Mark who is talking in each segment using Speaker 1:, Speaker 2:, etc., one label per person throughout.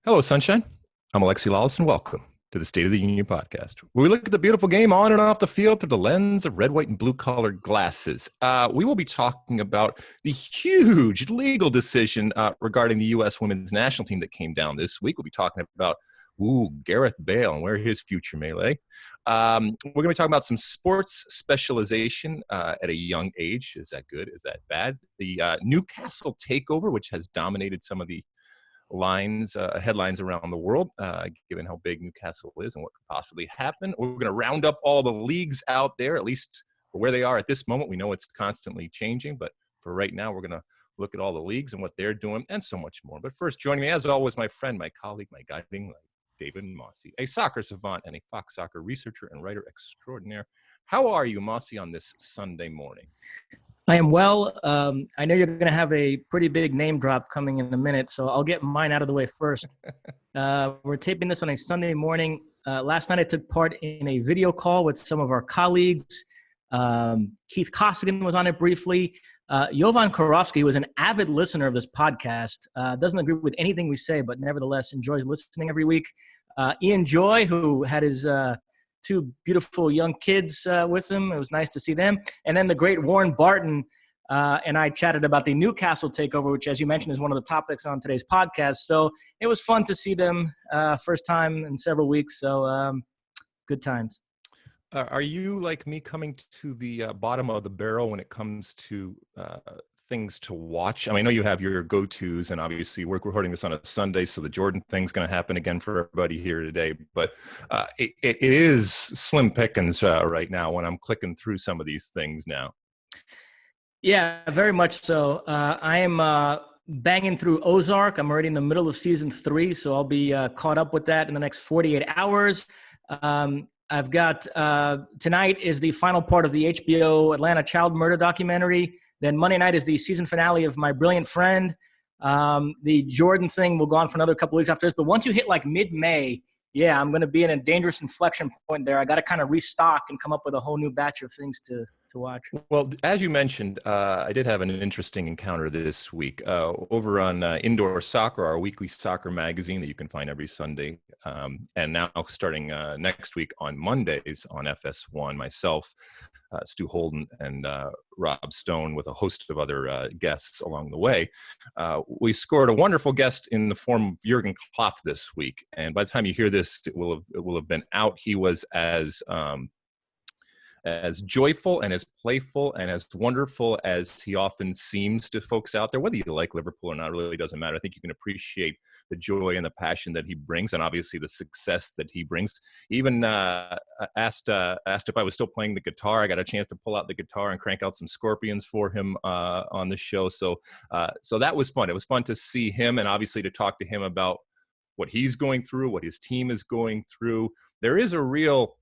Speaker 1: Hello, Sunshine. I'm Alexi Lalas, and welcome to the State of the Union podcast, where we look at the beautiful game on and off the field through the lens of red, white, and blue-colored glasses. We will be talking about the huge legal decision regarding the U.S. women's national team that came down this week. We'll be talking about Gareth Bale and where his future may lay. We're going to be talking about some sports specialization at a young age. Is that good? Is that bad? The Newcastle Takeover, which has dominated some of the headlines around the world, given how big Newcastle is and what could possibly happen. We're going to round up all the leagues out there, at least for where they are at this moment. We know it's constantly changing, but for right now, we're going to look at all the leagues and what they're doing and so much more. But first, joining me, as always, my friend, my colleague, my guiding light, David Mosse, a soccer savant and a Fox Soccer researcher and writer extraordinaire. How are you, Mosse, on this Sunday morning?
Speaker 2: I am well. I know you're going to have a pretty big name drop coming in a minute, so I'll get mine out of the way first. We're taping this on a Sunday morning. Last night I took part in a video call with some of our colleagues. Keith Costigan was on it briefly. Jovan Karofsky, who is an avid listener of this podcast, doesn't agree with anything we say, but nevertheless enjoys listening every week. Ian Joy, who had his two beautiful young kids with him. It was nice to see them. And then the great Warren Barton and I chatted about the Newcastle Takeover, which, as you mentioned, is one of the topics on today's podcast. So it was fun to see them first time in several weeks. So good times.
Speaker 1: Are you, like me, coming to the bottom of the barrel when it comes to things to watch? I mean, I know you have your go-tos, and obviously we're recording this on a Sunday, so the Jordan thing's going to happen again for everybody here today. But it is slim pickings right now when I'm clicking through some of these things now.
Speaker 2: Yeah, very much so. I am banging through Ozark. I'm already in the middle of season 3, so I'll be caught up with that in the next 48 hours. I've got tonight is the final part of the HBO Atlanta child murder documentary. Then Monday night is the season finale of My Brilliant Friend. The Jordan thing will go on for another couple weeks after this. But once you hit like mid-May, yeah, I'm going to be in a dangerous inflection point there. I got to kind of restock and come up with a whole new batch of things to watch.
Speaker 1: Well, as you mentioned, I did have an interesting encounter this week over on Indoor Soccer, our weekly soccer magazine that you can find every Sunday. And now starting next week on Mondays on FS1, myself, Stu Holden, and Rob Stone with a host of other guests along the way. We scored a wonderful guest in the form of Jurgen Klopp this week. And by the time you hear this, it will have been out. He was as joyful and as playful and as wonderful as he often seems to folks out there. Whether you like Liverpool or not really doesn't matter. I think you can appreciate the joy and the passion that he brings, and obviously the success that he brings. He even asked if I was still playing the guitar. I got a chance to pull out the guitar and crank out some Scorpions for him on the show. So that was fun. It was fun to see him, and obviously to talk to him about what he's going through, what his team is going through. There is a real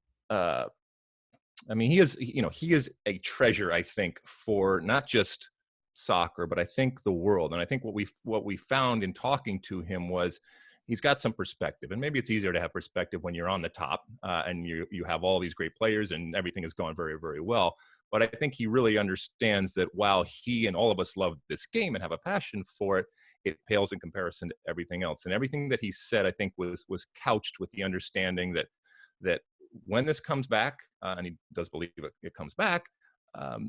Speaker 1: he is a treasure, I think, for not just soccer, but I think the world. And I think what we found in talking to him was he's got some perspective. And maybe it's easier to have perspective when you're on the top and you have all these great players and everything is going very, very well. But I think he really understands that while he and all of us love this game and have a passion for it, it pales in comparison to everything else. And everything that he said, I think, was couched with the understanding that when this comes back, and he does believe it comes back,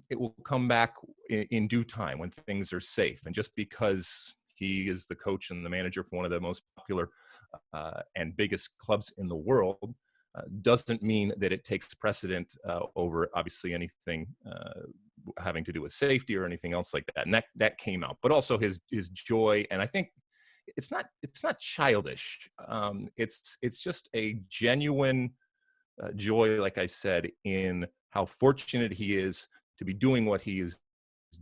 Speaker 1: it will come back in due time when things are safe. And just because he is the coach and the manager for one of the most popular and biggest clubs in the world doesn't mean that it takes precedent over obviously anything having to do with safety or anything else like that. And that came out, but also his joy. And I think it's not childish. It's just a genuine joy, like I said, in how fortunate he is to be doing what he is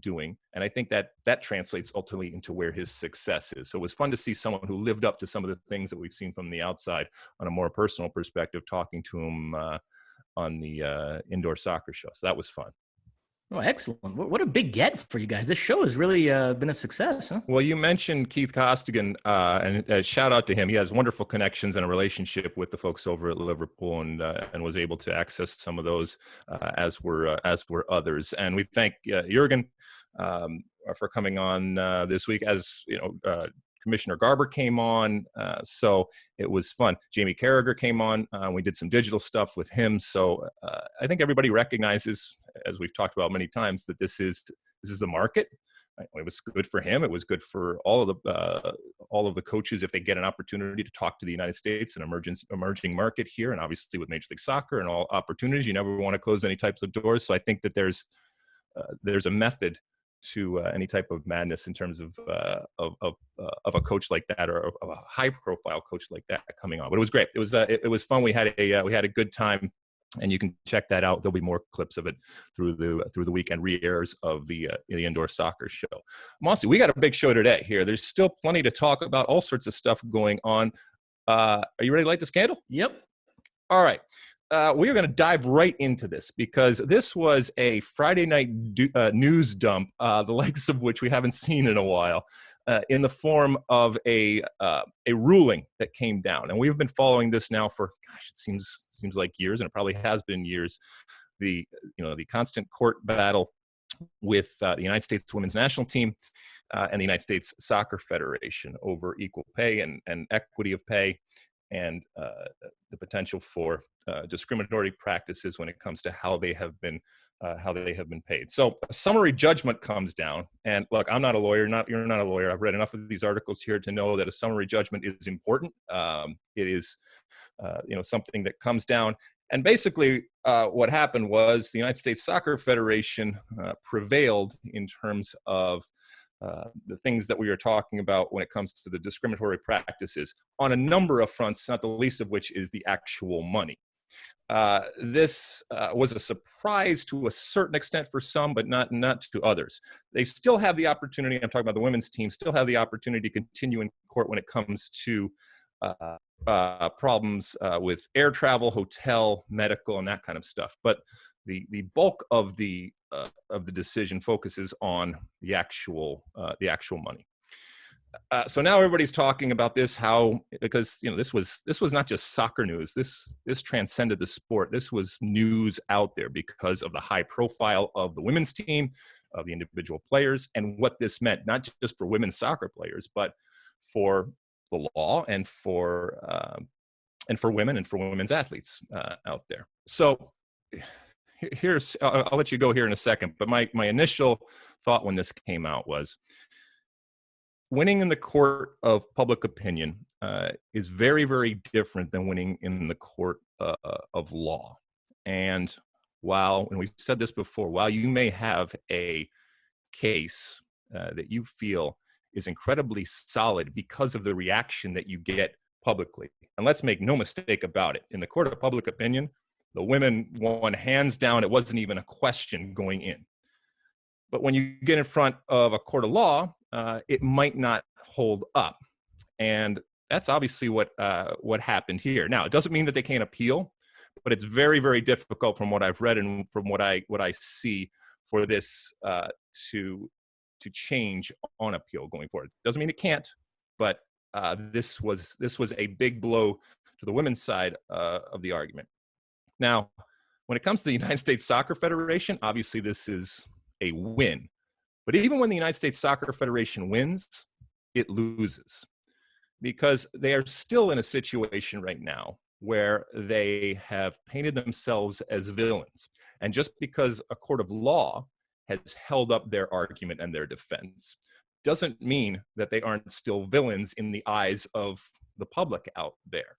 Speaker 1: doing. And I think that translates ultimately into where his success is. So it was fun to see someone who lived up to some of the things that we've seen from the outside on a more personal perspective, talking to him on the Indoor Soccer show. So that was fun.
Speaker 2: Oh, excellent. What a big get for you guys. This show has really been a success, huh?
Speaker 1: Well, you mentioned Keith Costigan, and a shout out to him. He has wonderful connections and a relationship with the folks over at Liverpool, and was able to access some of those as were others. And we thank Jurgen for coming on this week. As you know, Commissioner Garber came on, so it was fun. Jamie Carragher came on. We did some digital stuff with him. So I think everybody recognizes, as we've talked about many times, that this is the market. It was good for him. It was good for all of the coaches if they get an opportunity to talk to the United States, an emerging market here, and obviously with Major League Soccer and all opportunities, you never want to close any types of doors. So I think that there's a method to any type of madness in terms of a coach like that, or of a high-profile coach like that coming on. But it was great. It was fun. We had a good time. And you can check that out. There'll be more clips of it through the weekend re-airs of the indoor soccer show. Mosse, we got a big show today here. There's still plenty to talk about, all sorts of stuff going on. Are you ready to light the candle?
Speaker 2: Yep.
Speaker 1: All right. We are going to dive right into this because this was a Friday night news dump, the likes of which we haven't seen in a while, in the form of a ruling that came down. And we've been following this now for, gosh, it seems like years, and it probably has been years. The constant court battle with the United States women's national team and the United States Soccer Federation over equal pay and equity of pay, and the potential for discriminatory practices when it comes to how they have been paid. So a summary judgment comes down, and look, I'm not a lawyer. You're not a lawyer. I've read enough of these articles here to know that a summary judgment is important. It is, something that comes down. And basically, what happened was the United States Soccer Federation prevailed in terms of the things that we are talking about when it comes to the discriminatory practices on a number of fronts, not the least of which is the actual money. This was a surprise to a certain extent for some, but not to others. They still have the opportunity, I'm talking about the women's team, still have the opportunity to continue in court when it comes to problems with air travel, hotel, medical, and that kind of stuff. But the bulk of the decision focuses on the actual money. So now everybody's talking about this, because this was not just soccer news. This transcended the sport. This was news out there because of the high profile of the women's team, of the individual players, and what this meant, not just for women's soccer players, but for the law and for women and for women's athletes out there. So I'll let you go here in a second, but my initial thought when this came out was, winning in the court of public opinion is very, very different than winning in the court of law. And we've said this before, while you may have a case that you feel is incredibly solid because of the reaction that you get publicly, and let's make no mistake about it, in the court of public opinion, the women won hands down. It wasn't even a question going in. But when you get in front of a court of law, it might not hold up. And that's obviously what happened here. Now, it doesn't mean that they can't appeal, but it's very, very difficult from what I've read and from what I see for this to change on appeal going forward. Doesn't mean it can't, but this was a big blow to the women's side of the argument. Now, when it comes to the United States Soccer Federation, obviously this is a win. But even when the United States Soccer Federation wins, it loses, because they are still in a situation right now where they have painted themselves as villains. And just because a court of law has held up their argument and their defense doesn't mean that they aren't still villains in the eyes of the public out there.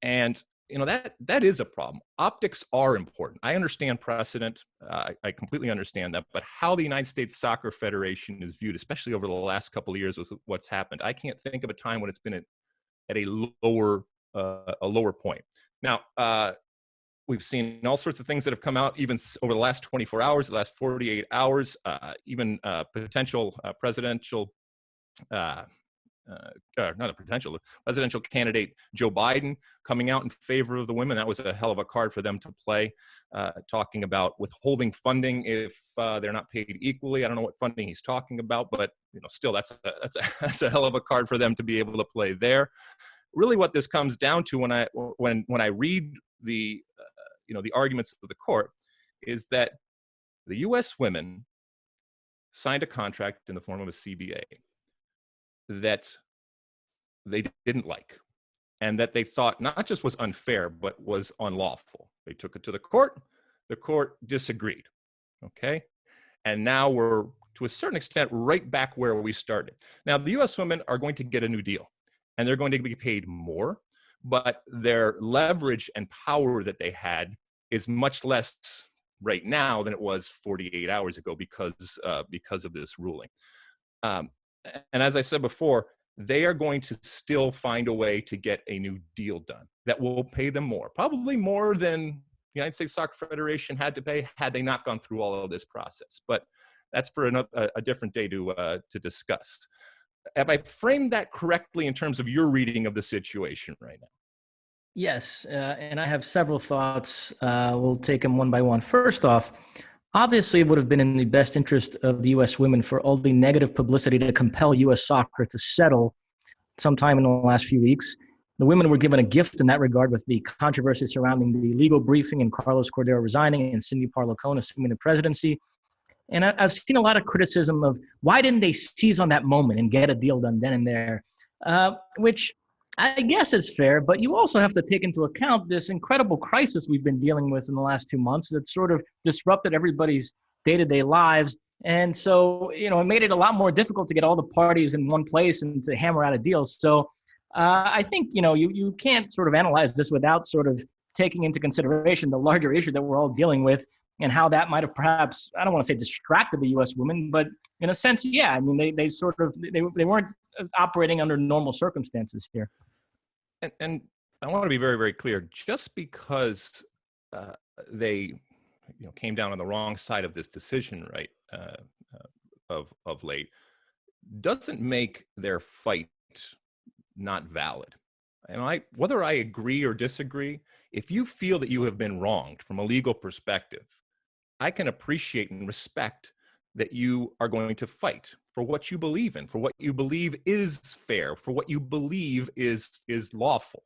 Speaker 1: And that is a problem. Optics are important. I understand precedent. I completely understand that. But how the United States Soccer Federation is viewed, especially over the last couple of years with what's happened, I can't think of a time when it's been at a lower point. Now, we've seen all sorts of things that have come out even over the last 24 hours, the last 48 hours, even presidential candidate Joe Biden coming out in favor of the women. That was a hell of a card for them to play, talking about withholding funding if they're not paid equally. I don't know what funding he's talking about, but still that's a hell of a card for them to be able to play there. Really, what this comes down to when I read the arguments of the court is that the U.S. women signed a contract in the form of a CBA that they didn't like, and that they thought not just was unfair, but was unlawful. They took it to the court. The court disagreed. Okay. And now we're, to a certain extent, right back where we started. Now, the U.S. women are going to get a new deal, and they're going to be paid more, but their leverage and power that they had is much less right now than it was 48 hours ago because of this ruling. And as I said before, they are going to still find a way to get a new deal done that will pay them more, probably more than the United States Soccer Federation had to pay had they not gone through all of this process. But that's for a different day to discuss. Have I framed that correctly in terms of your reading of the situation right now?
Speaker 2: Yes, and I have several thoughts. We'll take them one by one. First off, obviously, it would have been in the best interest of the U.S. women for all the negative publicity to compel U.S. soccer to settle sometime in the last few weeks. The women were given a gift in that regard with the controversy surrounding the legal briefing and Carlos Cordero resigning and Cindy Parlow-Cohn assuming the presidency. And I've seen a lot of criticism of why didn't they seize on that moment and get a deal done then and there, which I guess is fair, but you also have to take into account this incredible crisis we've been dealing with in the last 2 months that sort of disrupted everybody's day-to-day lives. And so, it made it a lot more difficult to get all the parties in one place and to hammer out a deal. So I think, you can't sort of analyze this without sort of taking into consideration the larger issue that we're all dealing with and how that might have perhaps, I don't want to say distracted the U.S. women, but in a sense, yeah. I mean, they weren't operating under normal circumstances here.
Speaker 1: And I want to be very, very clear. Just because they came down on the wrong side of this decision, right, of late, doesn't make their fight not valid. And whether I agree or disagree, if you feel that you have been wronged from a legal perspective, I can appreciate and respect that you are going to fight for what you believe in, for what you believe is fair, for what you believe is lawful,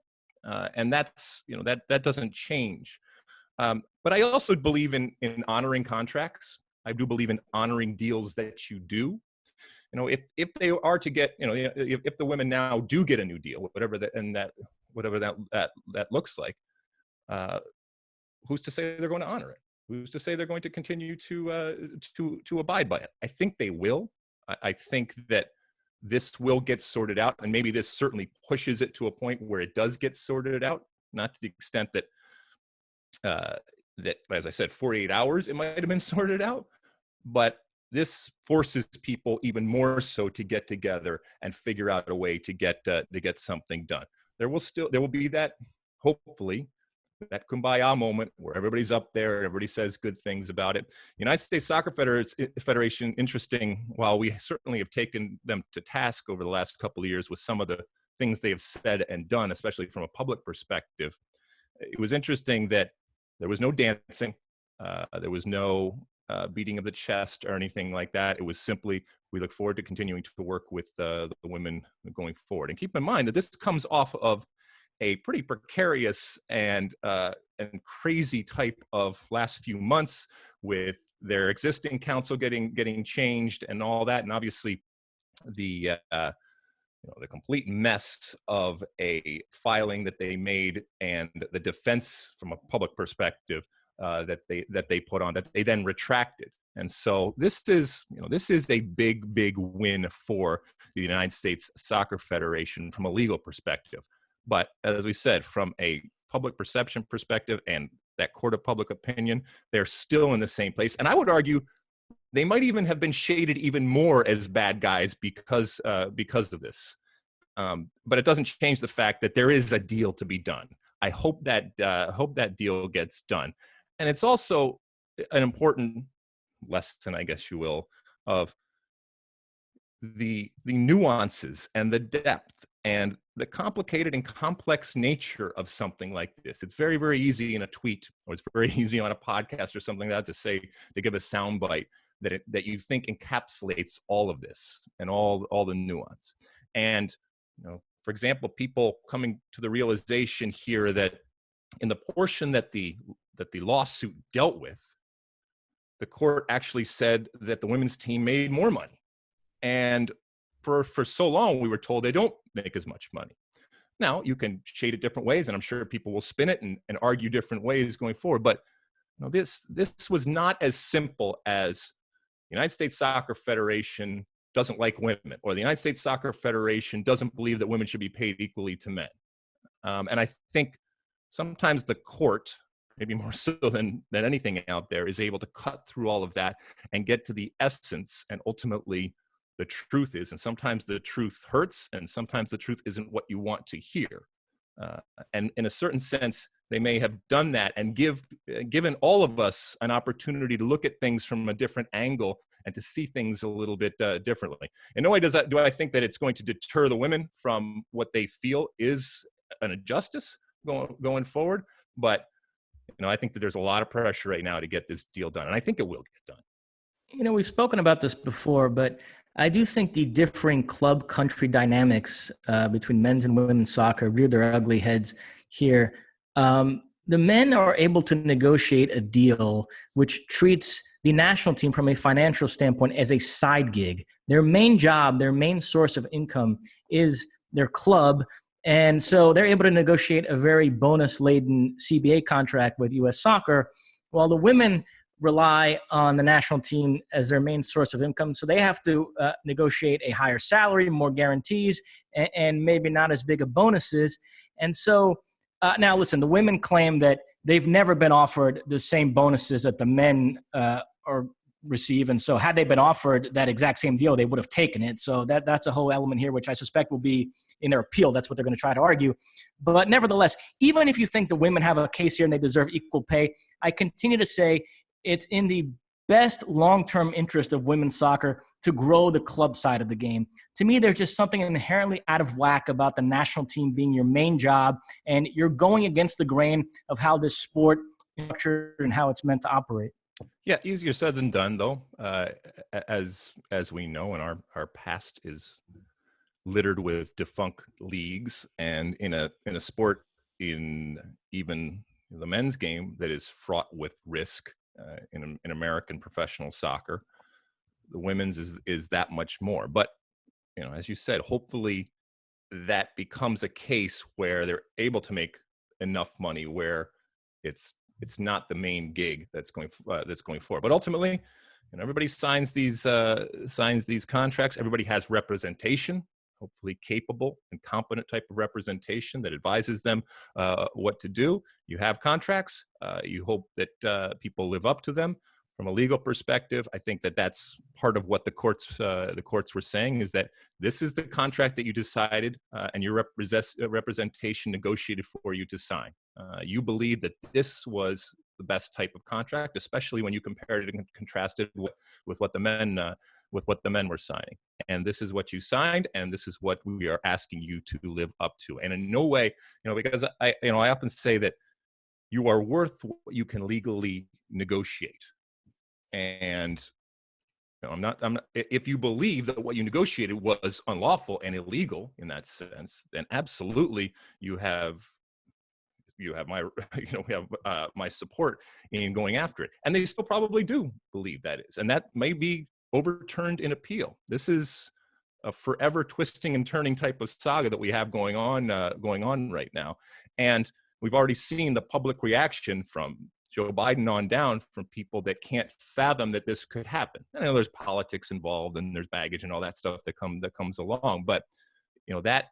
Speaker 1: and that's that doesn't change. But I also believe in honoring contracts. I do believe in honoring deals that you do. If they are to get, if the women now do get a new deal, whatever that looks like, who's to say they're going to honor it? Who's to say they're going to continue to abide by it? I think they will. I think that this will get sorted out, and maybe this certainly pushes it to a point where it does get sorted out. Not to the extent that, as I said, 48 hours it might have been sorted out, but this forces people even more so to get together and figure out a way to get something done. There will be that, hopefully, that kumbaya moment where everybody's up there, everybody says good things about it. United States Soccer Federation, interesting, while we certainly have taken them to task over the last couple of years with some of the things they have said and done, especially from a public perspective, it was interesting that there was no dancing, there was no beating of the chest or anything like that. It was simply, we look forward to continuing to work with the women going forward. And keep in mind that this comes off of a pretty precarious and crazy type of last few months with their existing council getting changed and all that, and obviously the complete mess of a filing that they made and the defense from a public perspective that they put on that they then retracted. And so this is a big win for the United States Soccer Federation from a legal perspective. But as we said, from a public perception perspective and that court of public opinion, they're still in the same place. And I would argue they might even have been shaded even more as bad guys because of this. But it doesn't change the fact that there is a deal to be done. I hope that deal gets done. And it's also an important lesson, I guess you will, of the nuances and the depth and the complicated and complex nature of something like this. It's very, very easy in a tweet, or it's very easy on a podcast or something like that to give a soundbite that you think encapsulates all of this and all the nuance. And for example, people coming to the realization here that in the portion that the lawsuit dealt with, the court actually said that the women's team made more money. And for so long, we were told they make as much money. Now, you can shade it different ways, and I'm sure people will spin it and argue different ways going forward. But this was not as simple as the United States Soccer Federation doesn't like women, or the United States Soccer Federation doesn't believe that women should be paid equally to men. And I think sometimes the court, maybe more so than anything out there, is able to cut through all of that and get to the essence, and ultimately the truth is. And sometimes the truth hurts, and sometimes the truth isn't what you want to hear. And in a certain sense, they may have done that and given all of us an opportunity to look at things from a different angle and to see things a little bit differently. In no way do I think that it's going to deter the women from what they feel is an injustice going forward. But I think that there's a lot of pressure right now to get this deal done, and I think it will get done.
Speaker 2: We've spoken about this before, but I do think the differing club-country dynamics between men's and women's soccer rear their ugly heads here. The men are able to negotiate a deal which treats the national team from a financial standpoint as a side gig. Their main job, their main source of income is their club. And so they're able to negotiate a very bonus-laden CBA contract with U.S. Soccer, while the women rely on the national team as their main source of income. So they have to negotiate a higher salary, more guarantees, and maybe not as big of bonuses. And so now, listen, the women claim that they've never been offered the same bonuses that the men receive. And so had they been offered that exact same deal, they would have taken it. So that's a whole element here, which I suspect will be in their appeal. That's what they're going to try to argue. But nevertheless, even if you think the women have a case here and they deserve equal pay, I continue to say it's in the best long-term interest of women's soccer to grow the club side of the game. To me, there's just something inherently out of whack about the national team being your main job, and you're going against the grain of how this sport is structured and how it's meant to operate.
Speaker 1: Yeah, easier said than done, though. As we know, and our past is littered with defunct leagues, and in a sport, in even the men's game, that is fraught with risk. In American professional soccer, the women's is that much more. But as you said, hopefully that becomes a case where they're able to make enough money where it's not the main gig that's going forward. But ultimately, everybody signs these contracts. Everybody has representation, hopefully capable and competent type of representation that advises them what to do. You have contracts. You hope that people live up to them. From a legal perspective, I think that that's part of what the courts were saying, is that this is the contract that you decided and your representation negotiated for you to sign. You believe that this was the best type of contract, especially when you compared it and contrasted with what the men were signing. And this is what you signed, and this is what we are asking you to live up to. And in no way, because I often say that you are worth what you can legally negotiate. And I'm not. If you believe that what you negotiated was unlawful and illegal in that sense, then absolutely you have my my support in going after it. And they still probably do believe that is, and that may be overturned in appeal. This is a forever twisting and turning type of saga that we have going on right now, and we've already seen the public reaction from Joe Biden on down, from people that can't fathom that this could happen. I know there's politics involved and there's baggage and all that stuff that comes along, but that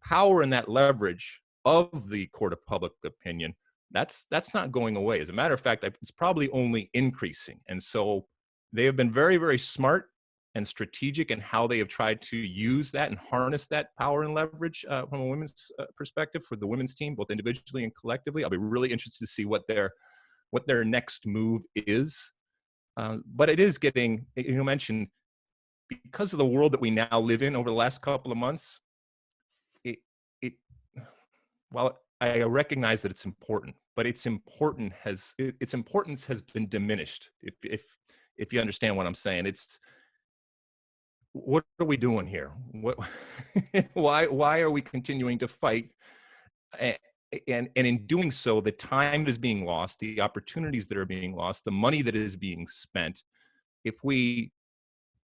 Speaker 1: power and that leverage of the court of public opinion, that's not going away. As a matter of fact, it's probably only increasing. And so they have been very, very smart and strategic in how they have tried to use that and harness that power and leverage from a women's perspective for the women's team, both individually and collectively. I'll be really interested to see what their next move is. But it is getting, you mentioned, because of the world that we now live in over the last couple of months, while I recognize that it's important, but its importance has been diminished. If you understand what I'm saying, what are we doing here? Why are we continuing to fight? And in doing so, the time is being lost, the opportunities that are being lost, the money that is being spent. If we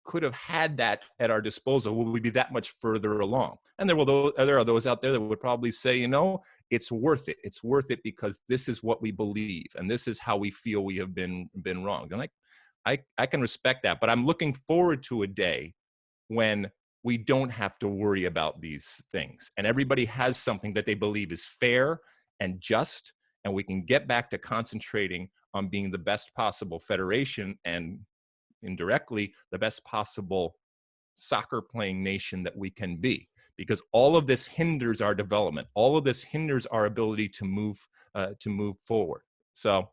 Speaker 1: could have had that at our disposal, would we be that much further along? And there are those out there that would probably say, you know, it's worth it. It's worth it because this is what we believe, and this is how we feel we have been wronged. And I can respect that, but I'm looking forward to a day when we don't have to worry about these things, and everybody has something that they believe is fair and just, and we can get back to concentrating on being the best possible federation and indirectly the best possible soccer playing nation that we can be, because all of this hinders our development. All of this hinders our ability to move forward. So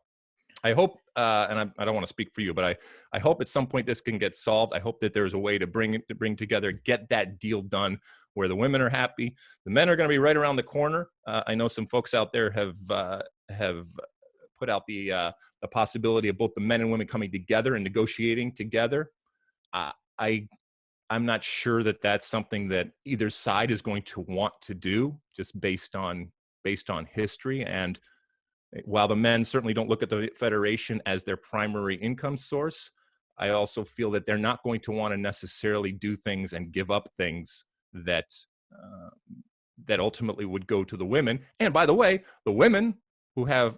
Speaker 1: I hope, and I don't want to speak for you, but I hope at some point this can get solved. I hope that there's a way to bring together, get that deal done where the women are happy. The men are going to be right around the corner. I know some folks out there have put out the possibility of both the men and women coming together and negotiating together. I'm not sure that that's something that either side is going to want to do, just based on history. And while the men certainly don't look at the federation as their primary income source, I also feel that they're not going to want to necessarily do things and give up things that ultimately would go to the women. And by the way, the women who have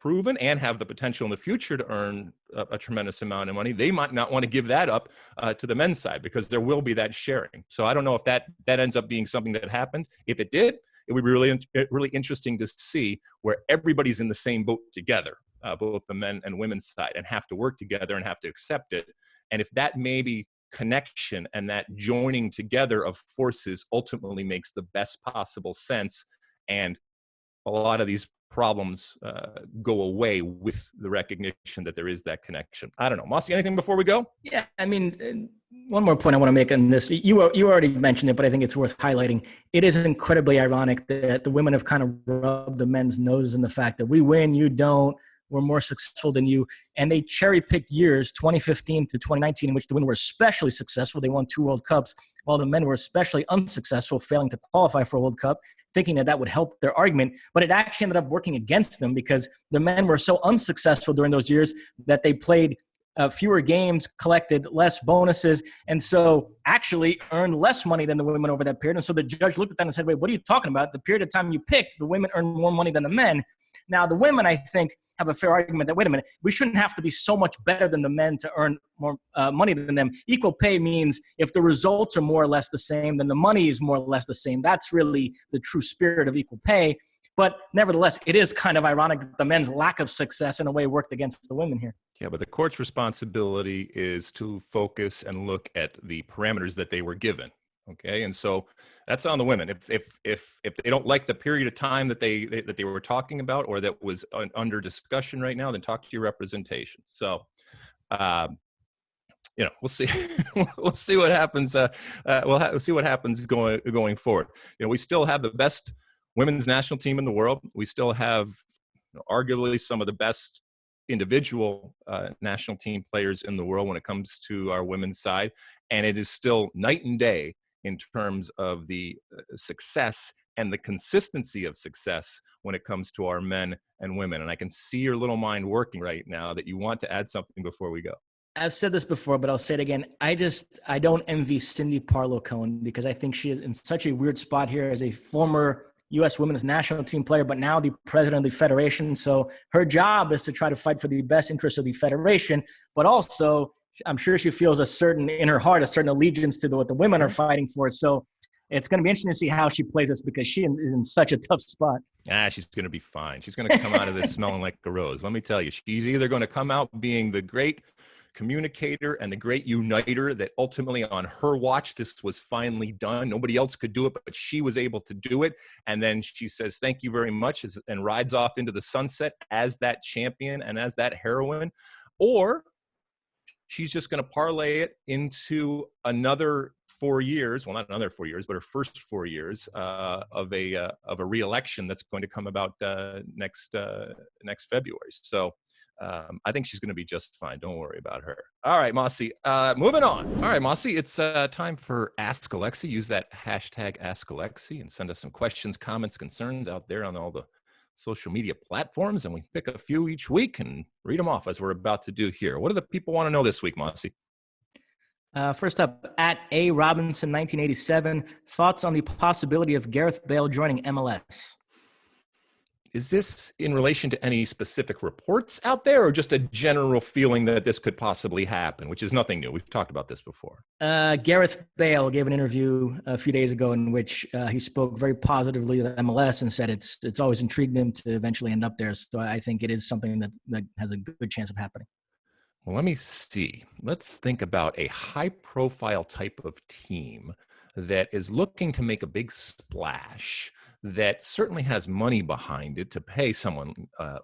Speaker 1: proven and have the potential in the future to earn a tremendous amount of money, they might not want to give that up to the men's side, because there will be that sharing. So I don't know if that ends up being something that happens. If it did, it would be really interesting to see where everybody's in the same boat together, both the men and women's side, and have to work together and have to accept it. And if that maybe connection and that joining together of forces ultimately makes the best possible sense, and a lot of these problems go away with the recognition that there is that connection. I don't know. Mosse, anything before we go?
Speaker 2: Yeah, I mean, one more point I want to make on this. You already mentioned it, but I think it's worth highlighting. It is incredibly ironic that the women have kind of rubbed the men's noses in the fact that we win, you don't, we're more successful than you. And they cherry-picked years, 2015 to 2019, in which the women were especially successful. They won 2 World Cups, while the men were especially unsuccessful, failing to qualify for a World Cup, thinking that would help their argument. But it actually ended up working against them, because the men were so unsuccessful during those years that they played fewer games, collected less bonuses, and so actually earned less money than the women over that period. And so the judge looked at that and said, wait, what are you talking about? The period of time you picked, the women earned more money than the men. Now, the women, I think, have a fair argument that, wait a minute, we shouldn't have to be so much better than the men to earn more money than them. Equal pay means if the results are more or less the same, then the money is more or less the same. That's really the true spirit of equal pay. But nevertheless, it is kind of ironic that the men's lack of success in a way worked against the women here.
Speaker 1: Yeah, but the court's responsibility is to focus and look at the parameters that they were given. Okay, and so that's on the women. If they don't like the period of time that they were talking about, or that was under discussion right now, then talk to your representation. So, we'll see. We'll see what happens. We'll see what happens going forward. We still have the best women's national team in the world. We still have arguably some of the best individual national team players in the world when it comes to our women's side, and it is still night and day in terms of the success and the consistency of success when it comes to our men and women. And I can see your little mind working right now that you want to add something before we go.
Speaker 2: I've said this before, but I'll say it again. I don't envy Cindy Parlow-Cohen, because I think she is in such a weird spot here as a former U.S. women's national team player, but now the president of the federation. So her job is to try to fight for the best interests of the federation, but also I'm sure she feels in her heart, a certain allegiance to what the women are fighting for. So it's going to be interesting to see how she plays this, because she is in such a tough spot.
Speaker 1: She's going to be fine. She's going to come out of this smelling like a rose. Let me tell you, she's either going to come out being the great communicator and the great uniter that ultimately on her watch this was finally done. Nobody else could do it, but she was able to do it. And then she says, thank you very much, and rides off into the sunset as that champion and as that heroine. Or she's just going to parlay it into another 4 years. Well, not another 4 years, but her first 4 years of a re-election that's going to come about next February. So I think she's going to be just fine. Don't worry about her. All right, Mosse, moving on. All right, Mosse, it's time for Ask Alexi. Use that hashtag Ask Alexi and send us some questions, comments, concerns out there on all the social media platforms, and we pick a few each week and read them off as we're about to do here. What do the people want to know this week, Mosse?
Speaker 2: First up, at A. Robinson, 1987, thoughts on the possibility of Gareth Bale joining MLS?
Speaker 1: Is this in relation to any specific reports out there, or just a general feeling that this could possibly happen, which is nothing new? We've talked about this before.
Speaker 2: Gareth Bale gave an interview a few days ago in which he spoke very positively of MLS and said it's always intrigued him to eventually end up there. So I think it is something that has a good chance of happening.
Speaker 1: Well, let me see. Let's think about a high-profile type of team that is looking to make a big splash, that certainly has money behind it to pay someone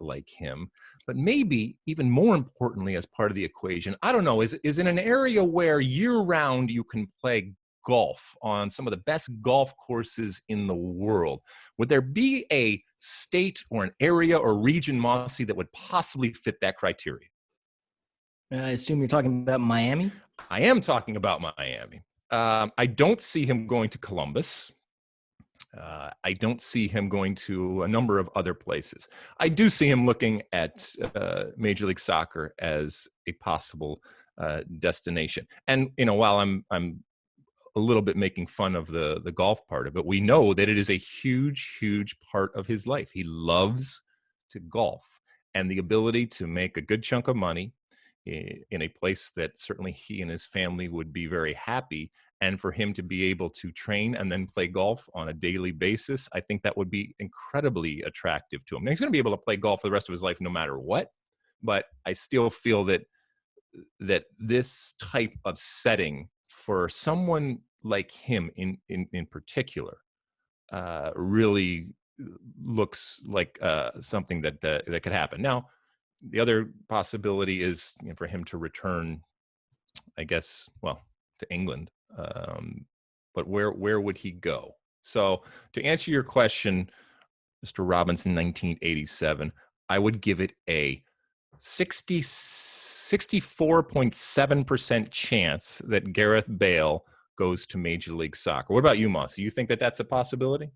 Speaker 1: like him, but maybe even more importantly as part of the equation, I don't know, is in an area where year-round you can play golf on some of the best golf courses in the world. Would there be a state or an area or region, Mosse, that would possibly fit that criteria?
Speaker 2: I assume you're talking about Miami?
Speaker 1: I am talking about Miami. I don't see him going to Columbus. I don't see him going to a number of other places. I do see him looking at Major League Soccer as a possible destination. And while I'm a little bit making fun of the golf part of it, we know that it is a huge, huge part of his life. He loves to golf, and the ability to make a good chunk of money in a place that certainly he and his family would be very happy, and for him to be able to train and then play golf on a daily basis, I think that would be incredibly attractive to him. Now, he's going to be able to play golf for the rest of his life no matter what, but I still feel that this type of setting for someone like him in particular really looks like something that could happen. Now, the other possibility is for him to return, I guess, well, to England. But where would he go? So to answer your question, Mr. Robinson, 1987, I would give it a 64.7% chance that Gareth Bale goes to Major League Soccer. What about you, Mosse? You think that that's a possibility?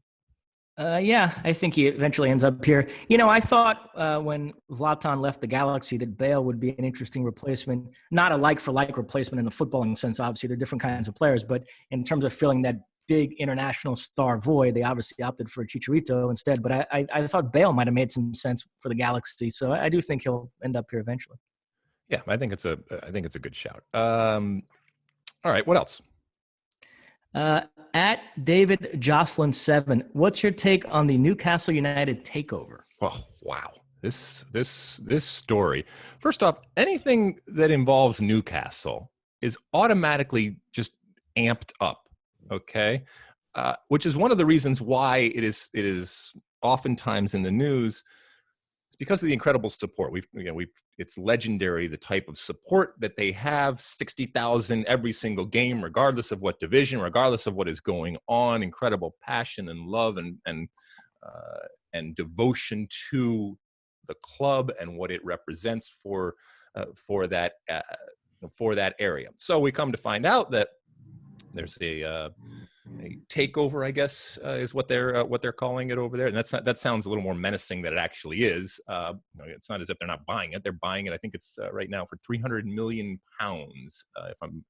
Speaker 2: Yeah, I think he eventually ends up here. I thought when Zlatan left the Galaxy that Bale would be an interesting replacement, not a like-for-like replacement in a footballing sense. Obviously, they're different kinds of players, but in terms of filling that big international star void, they obviously opted for Chicharito instead. But I thought Bale might have made some sense for the Galaxy, so I do think he'll end up here eventually.
Speaker 1: Yeah, I think it's a good shout. All right, what else?
Speaker 2: At David Jocelyn 7, what's your take on the Newcastle United takeover?
Speaker 1: Oh, wow. This story. First off, anything that involves Newcastle is automatically just amped up, okay? Which is one of the reasons why it is oftentimes in the news. It's because of the incredible support. It's legendary, the type of support that they have, 60,000 every single game, regardless of what division, regardless of what is going on, incredible passion and love and devotion to the club and what it represents for that area. So we come to find out that there's a takeover, I guess, is what they're calling it over there, and that sounds a little more menacing than it actually is. It's not as if they're not buying it; they're buying it. I think it's right now for £300 million, if I'm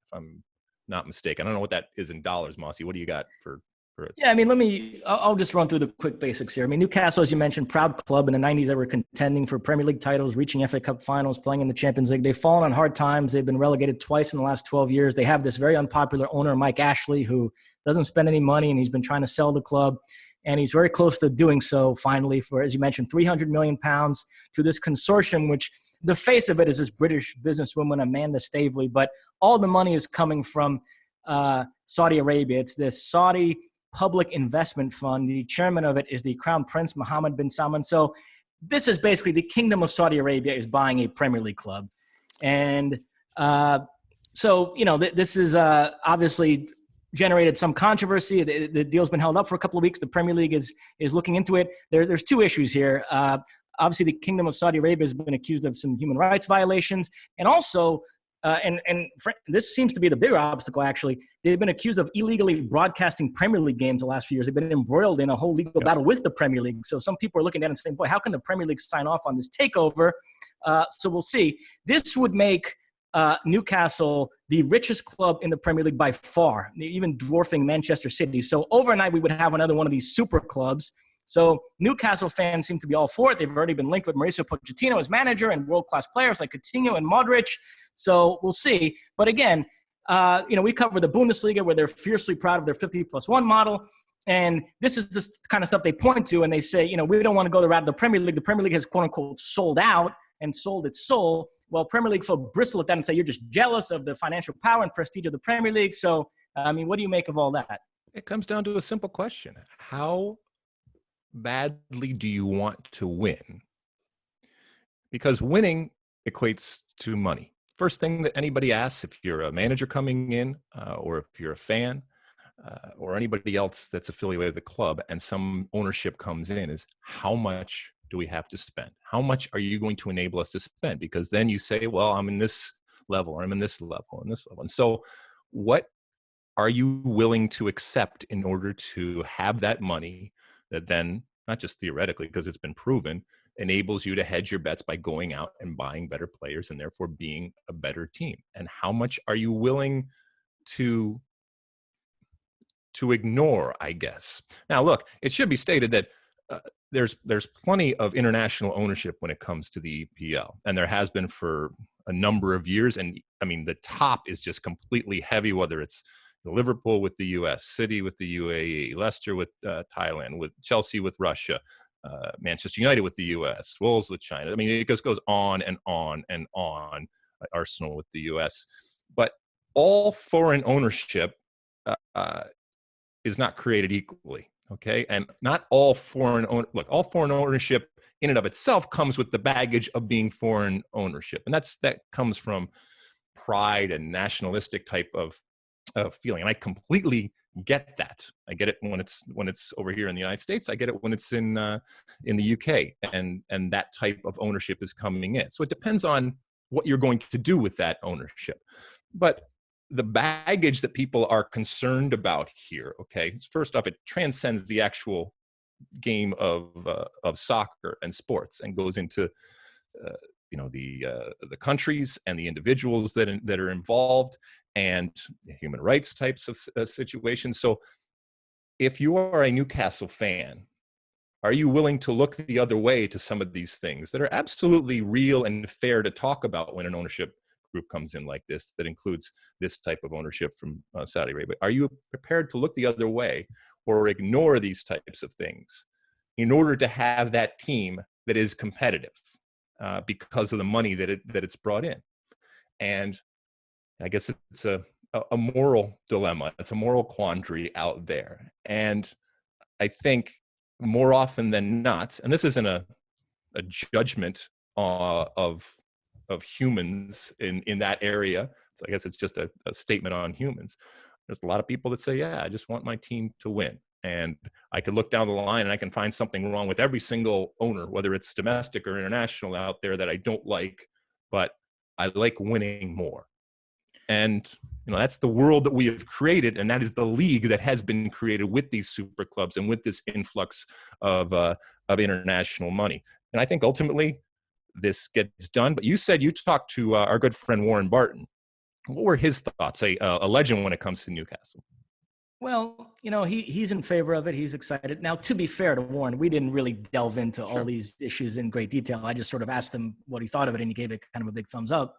Speaker 1: not mistaken. I don't know what that is in dollars, Mosse. What do you got for it?
Speaker 2: Yeah, I mean, I'll just run through the quick basics here. I mean, Newcastle, as you mentioned, proud club in the 90s that were contending for Premier League titles, reaching FA Cup finals, playing in the Champions League. They've fallen on hard times. They've been relegated twice in the last 12 years. They have this very unpopular owner, Mike Ashley, who doesn't spend any money, and he's been trying to sell the club. And he's very close to doing so finally for, as you mentioned, £300 million to this consortium, which the face of it is this British businesswoman, Amanda Staveley. But all the money is coming from Saudi Arabia. It's this Saudi public investment fund. The chairman of it is the Crown Prince Mohammed bin Salman. So this is basically the Kingdom of Saudi Arabia is buying a Premier League club. And so, this is obviously generated some controversy. The deal's been held up for a couple of weeks. The Premier League is looking into it. There's two issues here. Obviously, the Kingdom of Saudi Arabia has been accused of some human rights violations. And also, this seems to be the bigger obstacle, actually. They've been accused of illegally broadcasting Premier League games the last few years. They've been embroiled in a whole legal battle with the Premier League. So some people are looking at it and saying, boy, how can the Premier League sign off on this takeover? So we'll see. This would make Newcastle the richest club in the Premier League by far, even dwarfing Manchester City. So overnight, we would have another one of these super clubs. So Newcastle fans seem to be all for it. They've already been linked with Mauricio Pochettino as manager and world-class players like Coutinho and Modric. So we'll see. But again, we cover the Bundesliga where they're fiercely proud of their 50+1 model. And this is the kind of stuff they point to, and they say, we don't want to go the route of the Premier League. The Premier League has, quote-unquote, sold out and sold its soul. Well, Premier League folk bristle at that and say you're just jealous of the financial power and prestige of the Premier League. So, what do you make of all that?
Speaker 1: It comes down to a simple question. How badly do you want to win? Because winning equates to money. First thing that anybody asks, if you're a manager coming in or if you're a fan or anybody else that's affiliated with the club and some ownership comes in, is how much do we have to spend? How much are you going to enable us to spend? Because then you say, well, I'm in this level, or I'm in this level, and this level. And so what are you willing to accept in order to have that money that then, not just theoretically, because it's been proven, enables you to hedge your bets by going out and buying better players and therefore being a better team? And how much are you willing to ignore, I guess? Now, look, it should be stated that there's plenty of international ownership when it comes to the EPL, and there has been for a number of years. And I mean, the top is just completely heavy, whether it's the Liverpool with the US, City with the UAE, Leicester with Thailand, with Chelsea with Russia, Manchester United with the US, Wolves with China. I mean, it just goes on and on and on. Arsenal with the US. But all foreign ownership is not created equally. Okay. And not all all foreign ownership in and of itself comes with the baggage of being foreign ownership. And that comes from pride and nationalistic type of feeling. And I completely get that. I get it when it's over here in the United States. I get it when it's in the UK, and that type of ownership is coming in. So it depends on what you're going to do with that ownership. But the baggage that people are concerned about here, okay, first off, it transcends the actual game of soccer and sports and goes into the countries and the individuals that are involved and human rights types of situations. So if you are a Newcastle fan, are you willing to look the other way to some of these things that are absolutely real and fair to talk about when an ownership group comes in like this, that includes this type of ownership from Saudi Arabia? Are you prepared to look the other way or ignore these types of things in order to have that team that is competitive because of the money that it's brought in? And I guess it's a moral dilemma. It's a moral quandary out there. And I think more often than not, and this isn't a judgment of humans in that area. So I guess it's just a statement on humans. There's a lot of people that say, yeah, I just want my team to win. And I could look down the line and I can find something wrong with every single owner, whether it's domestic or international out there, that I don't like, but I like winning more. And that's the world that we have created, and that is the league that has been created with these super clubs and with this influx of international money. And I think ultimately this gets done. But you said you talked to our good friend Warren Barton. What were his thoughts? A legend when it comes to Newcastle.
Speaker 2: Well, he's in favor of it. He's excited. Now, to be fair to Warren, we didn't really delve into all these issues in great detail. I just sort of asked him what he thought of it, and he gave it kind of a big thumbs up.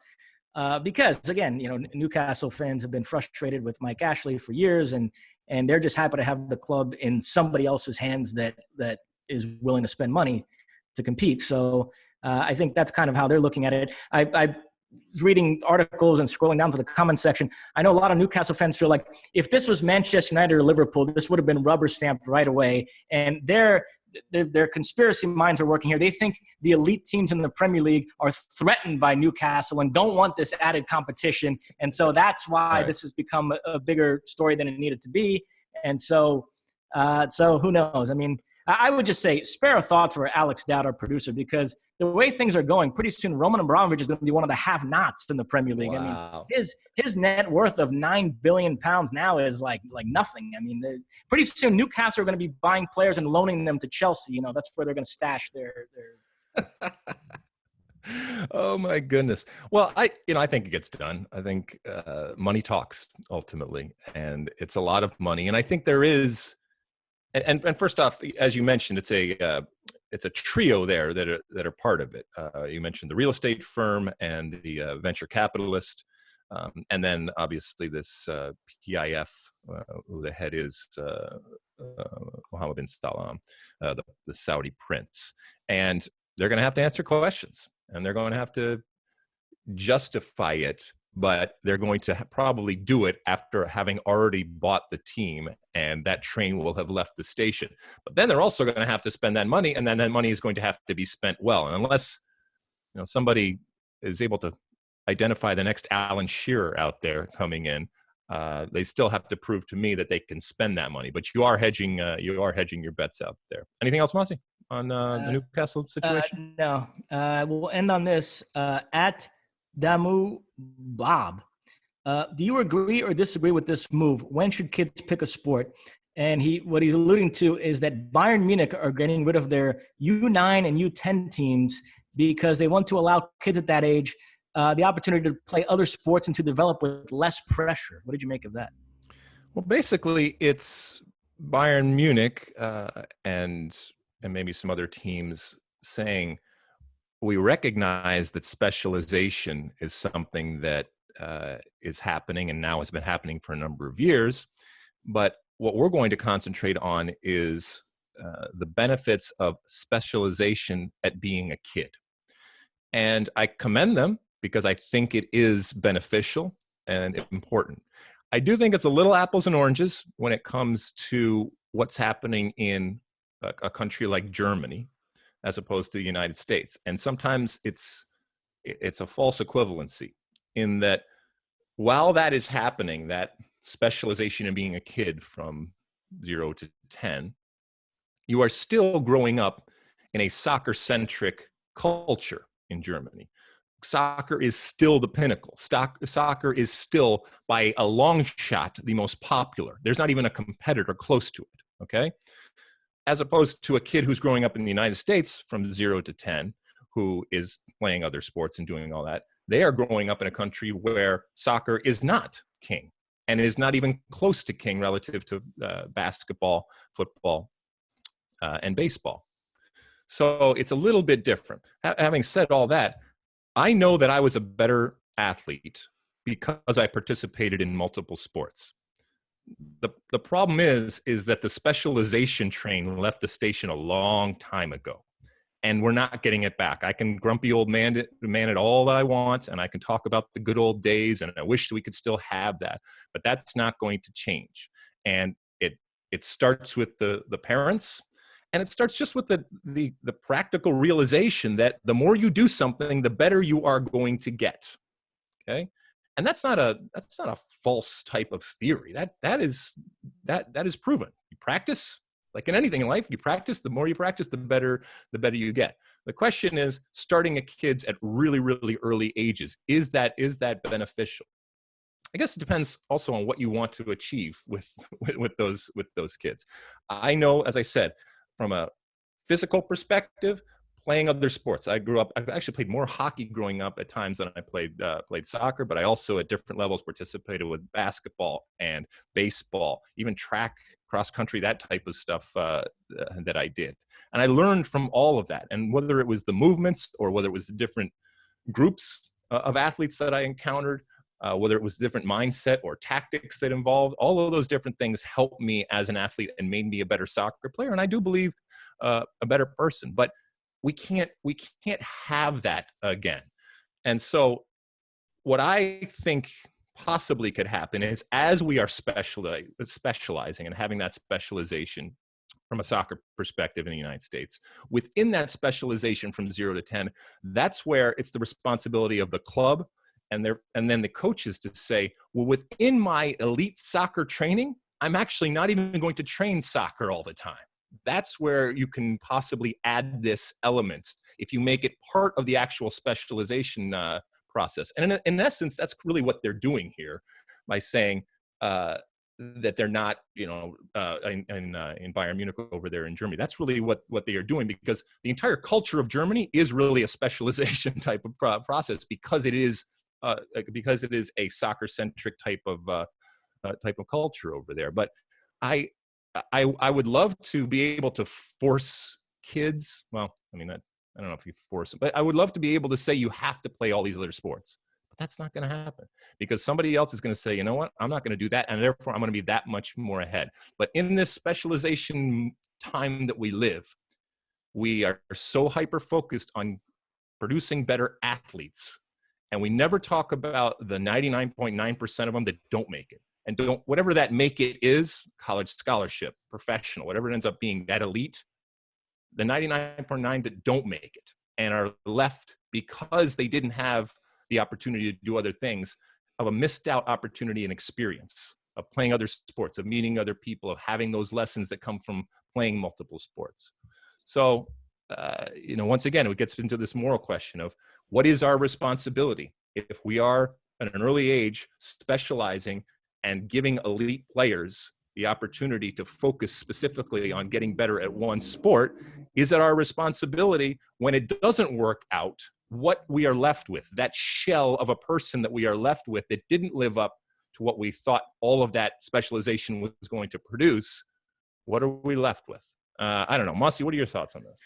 Speaker 2: Because, again, Newcastle fans have been frustrated with Mike Ashley for years, and they're just happy to have the club in somebody else's hands that is willing to spend money to compete. So I think that's kind of how they're looking at it. I reading articles and scrolling down to the comment section, I know a lot of Newcastle fans feel like if this was Manchester United or Liverpool, this would have been rubber stamped right away. And their conspiracy minds are working here. They think the elite teams in the Premier League are threatened by Newcastle and don't want this added competition. And so that's why this has become a bigger story than it needed to be. And so who knows? I mean, I would just say spare a thought for Alex Dowd, our producer, because the way things are going, pretty soon Roman Abramovich is going to be one of the have-nots in the Premier League. Wow. I mean, his net worth of £9 billion now is like nothing. I mean, pretty soon Newcastle are going to be buying players and loaning them to Chelsea. That's where they're going to stash their
Speaker 1: Oh my goodness. Well, I think it gets done. I think money talks ultimately, and it's a lot of money. And I think there is, and first off, as you mentioned, it's a trio there that are part of it. You mentioned the real estate firm and the venture capitalist, and then obviously this PIF, who the head is Mohammed bin Salman, the Saudi prince, and they're going to have to answer questions, and they're going to have to justify it, but they're going to probably do it after having already bought the team, and that train will have left the station. But then they're also going to have to spend that money, and then that money is going to have to be spent well. And unless somebody is able to identify the next Alan Shearer out there coming in, they still have to prove to me that they can spend that money. But you are hedging your bets out there. Anything else, Mosse, on the Newcastle situation?
Speaker 2: No. We'll end on this. At Damu Bob, do you agree or disagree with this move? When should kids pick a sport? And what he's alluding to is that Bayern Munich are getting rid of their U9 and U10 teams because they want to allow kids at that age the opportunity to play other sports and to develop with less pressure. What did you make of that?
Speaker 1: Well, basically, it's Bayern Munich and maybe some other teams saying, we recognize that specialization is something that is happening and now has been happening for a number of years. But what we're going to concentrate on is the benefits of specialization at being a kid. And I commend them because I think it is beneficial and important. I do think it's a little apples and oranges when it comes to what's happening in a country like Germany as opposed to the United States. And sometimes it's a false equivalency in that while that is happening, that specialization in being a kid from 0 to 10, you are still growing up in a soccer-centric culture in Germany. Soccer is still the pinnacle. Soccer is still, by a long shot, the most popular. There's not even a competitor close to it, okay? As opposed to a kid who's growing up in the United States from 0 to 10, who is playing other sports and doing all that. They are growing up in a country where soccer is not king and is not even close to king relative to basketball, football, and baseball. So it's a little bit different. Having said all that, I know that I was a better athlete because I participated in multiple sports. The problem is that the specialization train left the station a long time ago, and we're not getting it back. I can grumpy old man it all that I want, and I can talk about the good old days, and I wish we could still have that, but that's not going to change. And it starts with the parents, and it starts just with the practical realization that the more you do something, the better you are going to get. Okay. And that's not a false type of theory. That is proven. You practice, like in anything in life, you practice. The more you practice, the better you get. The question is, starting at kids at really, really early ages, is that beneficial? I guess it depends also on what you want to achieve with those kids. I know, as I said, from a physical perspective, playing other sports. I've actually played more hockey growing up at times than I played soccer, but I also at different levels participated with basketball and baseball, even track, cross country, that type of stuff that I did. And I learned from all of that. And whether it was the movements or whether it was the different groups of athletes that I encountered, whether it was different mindset or tactics that involved, all of those different things helped me as an athlete and made me a better soccer player. And I do believe a better person. But we can't have that again. And so what I think possibly could happen is, as we are specializing and having that specialization from a soccer perspective in the United States, within that specialization from 0 to 10, that's where it's the responsibility of the club and then the coaches to say, well, within my elite soccer training, I'm actually not even going to train soccer all the time. That's where you can possibly add this element if you make it part of the actual specialization process. And in essence, that's really what they're doing here by saying, that they're not, in Bayern Munich over there in Germany. That's really what they are doing, because the entire culture of Germany is really a specialization type of process, because it is a soccer-centric type of culture over there. But I would love to be able to force kids. Well, I mean, I don't know if you force them, but I would love to be able to say you have to play all these other sports. But that's not going to happen, because somebody else is going to say, you know what, I'm not going to do that, and therefore I'm going to be that much more ahead. But in this specialization time that we live, we are so hyper-focused on producing better athletes, and we never talk about the 99.9% of them that don't make it. And don't, whatever that make it is, college scholarship, professional, whatever it ends up being, that elite, the 99.9 that don't make it and are left because they didn't have the opportunity to do other things, of a missed out opportunity and experience of playing other sports, of meeting other people, of having those lessons that come from playing multiple sports. So, once again, it gets into this moral question of what is our responsibility if we are at an early age specializing and giving elite players the opportunity to focus specifically on getting better at one sport. Is it our responsibility when it doesn't work out, what we are left with, that shell of a person that we are left with that didn't live up to what we thought all of that specialization was going to produce? What are we left with? I don't know. Mosse, what are your thoughts on this?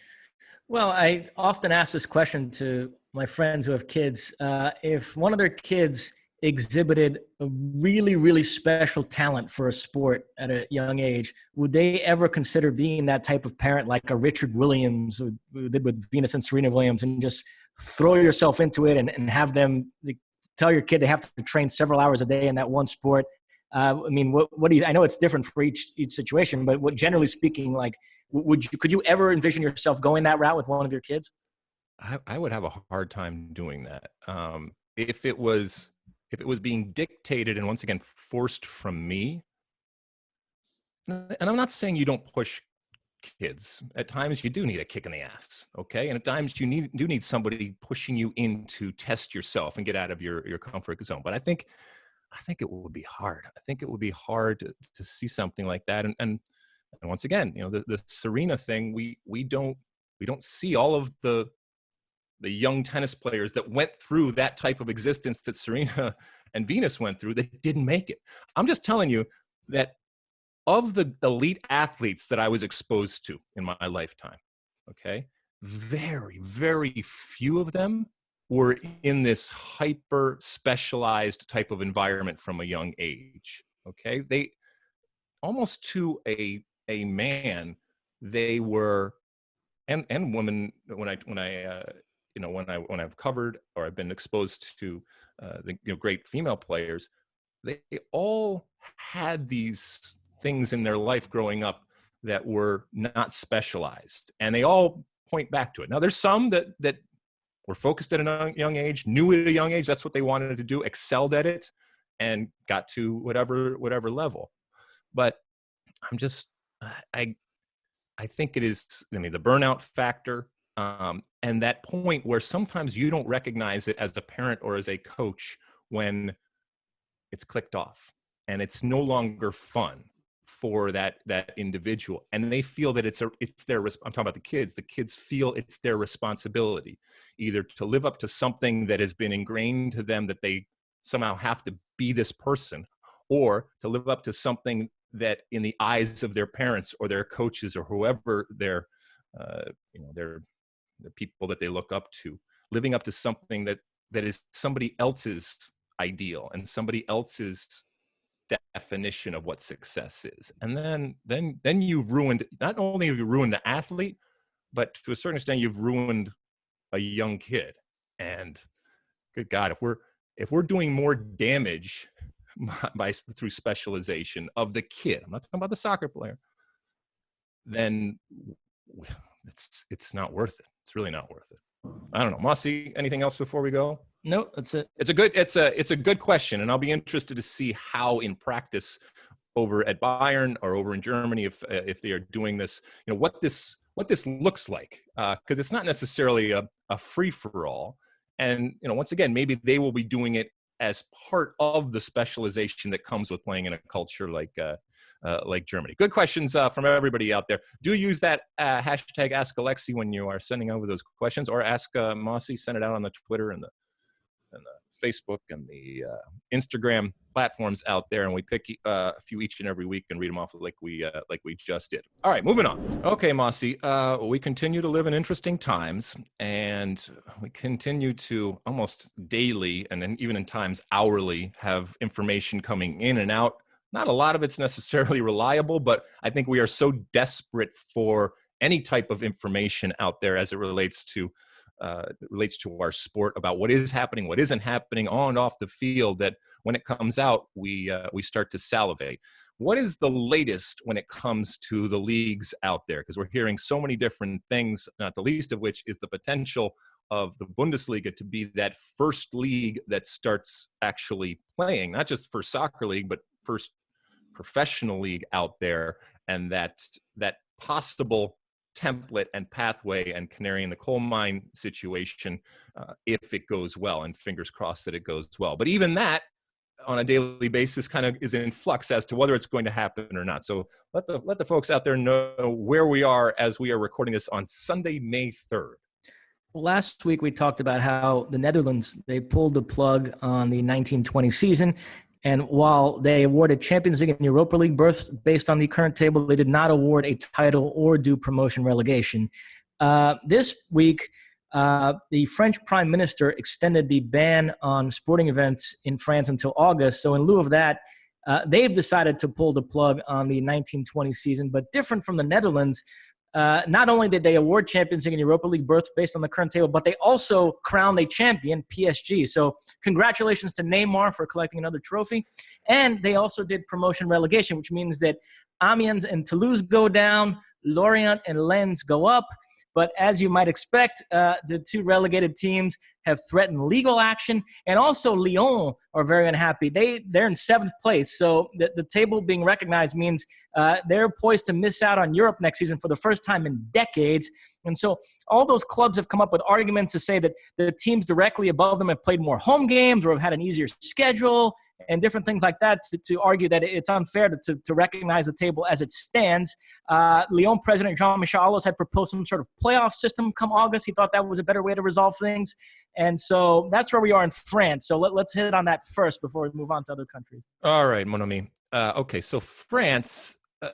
Speaker 2: Well, I often ask this question to my friends who have kids. If one of their kids exhibited a really, really special talent for a sport at a young age, would they ever consider being that type of parent, like a Richard Williams who did with Venus and Serena Williams, and just throw yourself into it and have them tell your kid they have to train several hours a day in that one sport? I mean, what do you? I know it's different for each situation, but generally speaking, like, could you ever envision yourself going that route with one of your kids?
Speaker 1: I would have a hard time doing that. If it was being dictated and once again forced from me, and I'm not saying you don't push kids. At times you do need a kick in the ass, okay? And at times you do need somebody pushing you in to test yourself and get out of your comfort zone. But I think it would be hard. I think it would be hard to see something like that. And once again, the Serena thing, we don't see all of the young tennis players that went through that type of existence that Serena and Venus went through that didn't make it. I'm just telling you that of the elite athletes that I was exposed to in my lifetime, okay, very, very few of them were in this hyper specialized type of environment from a young age, okay? They almost to a man, they were, and women, when I've covered or I've been exposed to the great female players, they all had these things in their life growing up that were not specialized, and they all point back to it. Now, there's some that were focused at a young age, knew at a young age that's what they wanted to do, excelled at it, and got to whatever level. But I'm just, I think it is, the burnout factor. And that point where sometimes you don't recognize it as a parent or as a coach when it's clicked off and it's no longer fun for that individual, and they feel that it's their. I'm talking about the kids. The kids feel it's their responsibility, either to live up to something that has been ingrained to them that they somehow have to be this person, or to live up to something that, in the eyes of their parents or their coaches or whoever they're the people that they look up to, living up to something that is somebody else's ideal and somebody else's definition of what success is. And then you've ruined, not only have you ruined the athlete, but to a certain extent you've ruined a young kid. And good God, if we're doing more damage through specialization of the kid, I'm not talking about the soccer player, then it's not worth it. It's really not worth it. I don't know. Mosse, anything else before we go?
Speaker 2: No, that's it.
Speaker 1: It's a good question, and I'll be interested to see how in practice over at Bayern or over in Germany, if they are doing this, what this looks like, because it's not necessarily a free for all. And once again, maybe they will be doing it as part of the specialization that comes with playing in a culture like Germany. Good questions from everybody out there. Do use that hashtag Ask Alexi when you are sending over those questions, or Ask Mosse. Send it out on the Twitter and the Facebook and the Instagram platforms out there, and we pick a few each and every week and read them off like we just did. All right, moving on. Okay, Mosse, we continue to live in interesting times, and we continue to almost daily, and then even in times hourly, have information coming in and out. Not a lot of it's necessarily reliable, but I think we are so desperate for any type of information out there as it relates to our sport, about what is happening, what isn't happening on and off the field, that when it comes out, we start to salivate. What is the latest when it comes to the leagues out there? Because we're hearing so many different things, not the least of which is the potential of the Bundesliga to be that first league that starts actually playing, not just for soccer league, but first professional league out there, and that possible template and pathway and canary in the coal mine situation, if it goes well, and fingers crossed that it goes well. But even that on a daily basis kind of is in flux as to whether it's going to happen or not. So let the folks out there know where we are as we are recording this on Sunday, May 3rd.
Speaker 2: Well, last week we talked about how the Netherlands, they pulled the plug on the 1920 season. And while they awarded Champions League and Europa League berths based on the current table, they did not award a title or do promotion relegation. This week, the French Prime Minister extended the ban on sporting events in France until August. So in lieu of that, they've decided to pull the plug on the 1920 season. But different from the Netherlands, not only did they award Champions League and Europa League berths based on the current table, but they also crowned a champion, PSG. So congratulations to Neymar for collecting another trophy. And they also did promotion relegation, which means that Amiens and Toulouse go down, Lorient and Lens go up. But as you might expect, the two relegated teams have threatened legal action. And also Lyon are very unhappy. They're in 7th place. So the table being recognized means they're poised to miss out on Europe next season for the first time in decades. And so all those clubs have come up with arguments to say that the teams directly above them have played more home games or have had an easier schedule and different things like that to argue that it's unfair to recognize the table as it stands. Lyon president Jean-Michel Aulas had proposed some sort of playoff system come August. He thought that was a better way to resolve things. And so that's where we are in France. So let's hit on that first before we move on to other countries.
Speaker 1: All right, mon ami. Okay, so France, I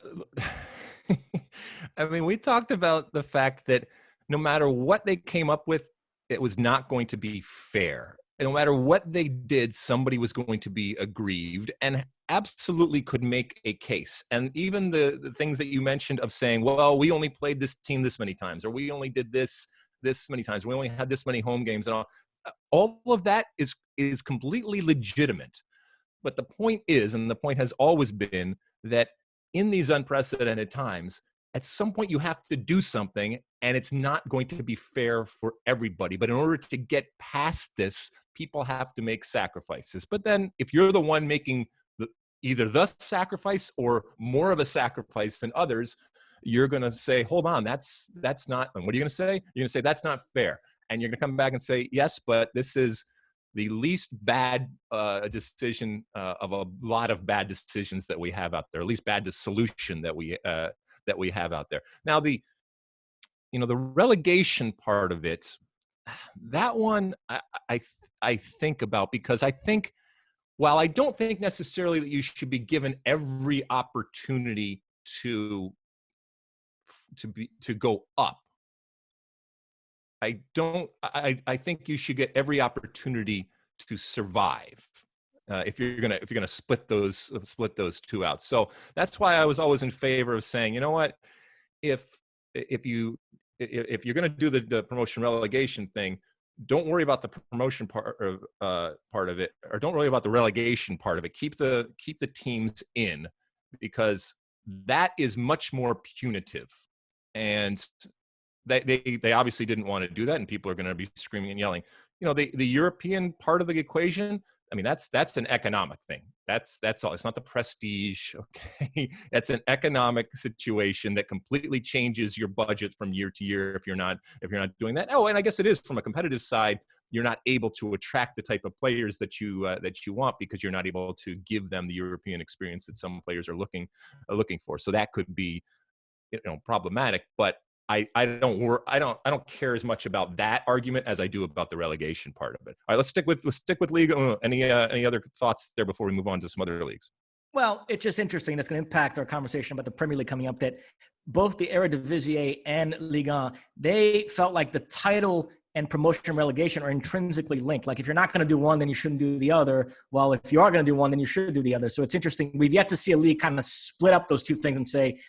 Speaker 1: mean, we talked about the fact that no matter what they came up with, it was not going to be fair. And no matter what they did, somebody was going to be aggrieved and absolutely could make a case. And even the things that you mentioned of saying, well, we only played this team this many times, or we only did this many times, we only had this many home games, and all of that is completely legitimate. But the point is, and the point has always been, that in these unprecedented times, at some point you have to do something, and it's not going to be fair for everybody. But in order to get past this, people have to make sacrifices. But then if you're the one making either the sacrifice or more of a sacrifice than others, you're going to say, hold on, that's not, and what are you going to say? You're going to say, that's not fair. And you're going to come back and say, yes, but this is the least bad decision of a lot of bad decisions that we have out there, at least bad solution that we have out there. Now, the relegation part of it, that one I think about, because I think, while I don't think necessarily that you should be given every opportunity to go up, I think you should get every opportunity to survive if you're gonna split those two out. So that's why I was always in favor of saying, you know what, if you're gonna do the promotion relegation thing, don't worry about the promotion part of it, or don't worry about the relegation part of it. Keep the teams in, because that is much more punitive. And they obviously didn't want to do that, and people are going to be screaming and yelling. The European part of the equation, I mean, that's an economic thing. That's all. It's not the prestige, okay? That's an economic situation that completely changes your budget from year to year if you're not doing that. Oh, and I guess it is from a competitive side. you're not able to attract the type of players that you want, because you're not able to give them the European experience that some players are looking for. So that could be, problematic. But I don't care as much about that argument as I do about the relegation part of it. All right, let's stick with Ligue. Any other thoughts there before we move on to some other leagues?
Speaker 2: Well, it's just interesting. That's going to impact our conversation about the Premier League coming up, that both the Eredivisie and Ligue 1, they felt like the title and promotion and relegation are intrinsically linked. Like if you're not going to do one, then you shouldn't do the other. Well, if you are going to do one, then you should do the other. So it's interesting. We've yet to see a league kind of split up those two things and say,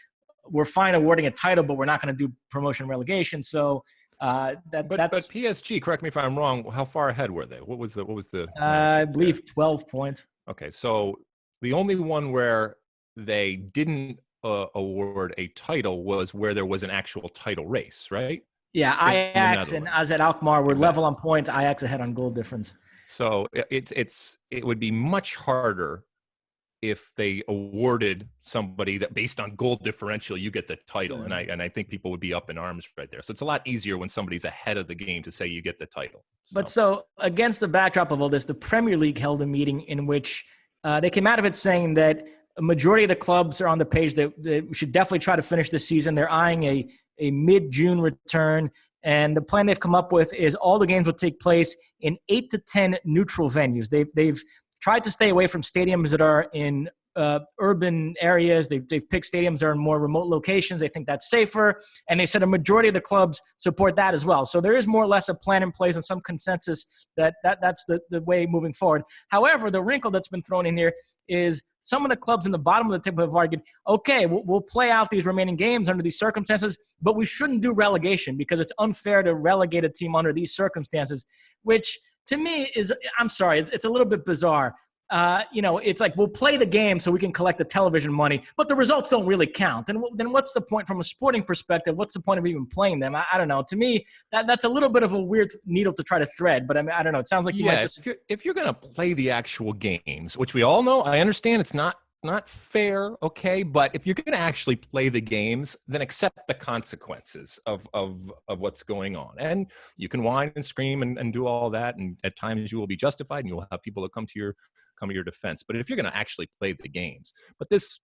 Speaker 2: we're fine awarding a title, but we're not going to do promotion and relegation. So that's. But
Speaker 1: PSG, correct me if I'm wrong, how far ahead were they? What was the?
Speaker 2: I believe 12 points.
Speaker 1: Okay, so the only one where they didn't award a title was where there was an actual title race, right?
Speaker 2: Yeah, Ajax and AZ Alkmaar were level on points. Ajax ahead on goal difference.
Speaker 1: So it would be much harder if they awarded somebody that based on goal differential, you get the title. Mm-hmm. And I think people would be up in arms right there. So it's a lot easier when somebody's ahead of the game to say you get the title.
Speaker 2: But so against the backdrop of all this, the Premier League held a meeting in which they came out of it saying that a majority of the clubs are on the page that we should definitely try to finish this season. They're eyeing a mid-June return. And the plan they've come up with is all the games will take place in 8 to 10 neutral venues. They've tried to stay away from stadiums that are in urban areas. They've picked stadiums that are in more remote locations. They think that's safer. And they said a majority of the clubs support that as well. So there is more or less a plan in place and some consensus that's the way moving forward. However, the wrinkle that's been thrown in here is some of the clubs in the bottom of the table have argued, okay, we'll play out these remaining games under these circumstances, but we shouldn't do relegation because it's unfair to relegate a team under these circumstances, which to me is, I'm sorry, it's a little bit bizarre. It's like we'll play the game so we can collect the television money, but the results don't really count. And then what's the point from a sporting perspective? What's the point of even playing them? I don't know. To me, that's a little bit of a weird needle to try to thread. But I mean, I don't know. It sounds like you might.
Speaker 1: If you're going to play the actual games, which we all know, I understand it's not fair, okay? But if you're going to actually play the games, then accept the consequences of what's going on. And you can whine and scream and do all that, and at times you will be justified, and you will have people that come to your defense. But if you're going to actually play the games, but this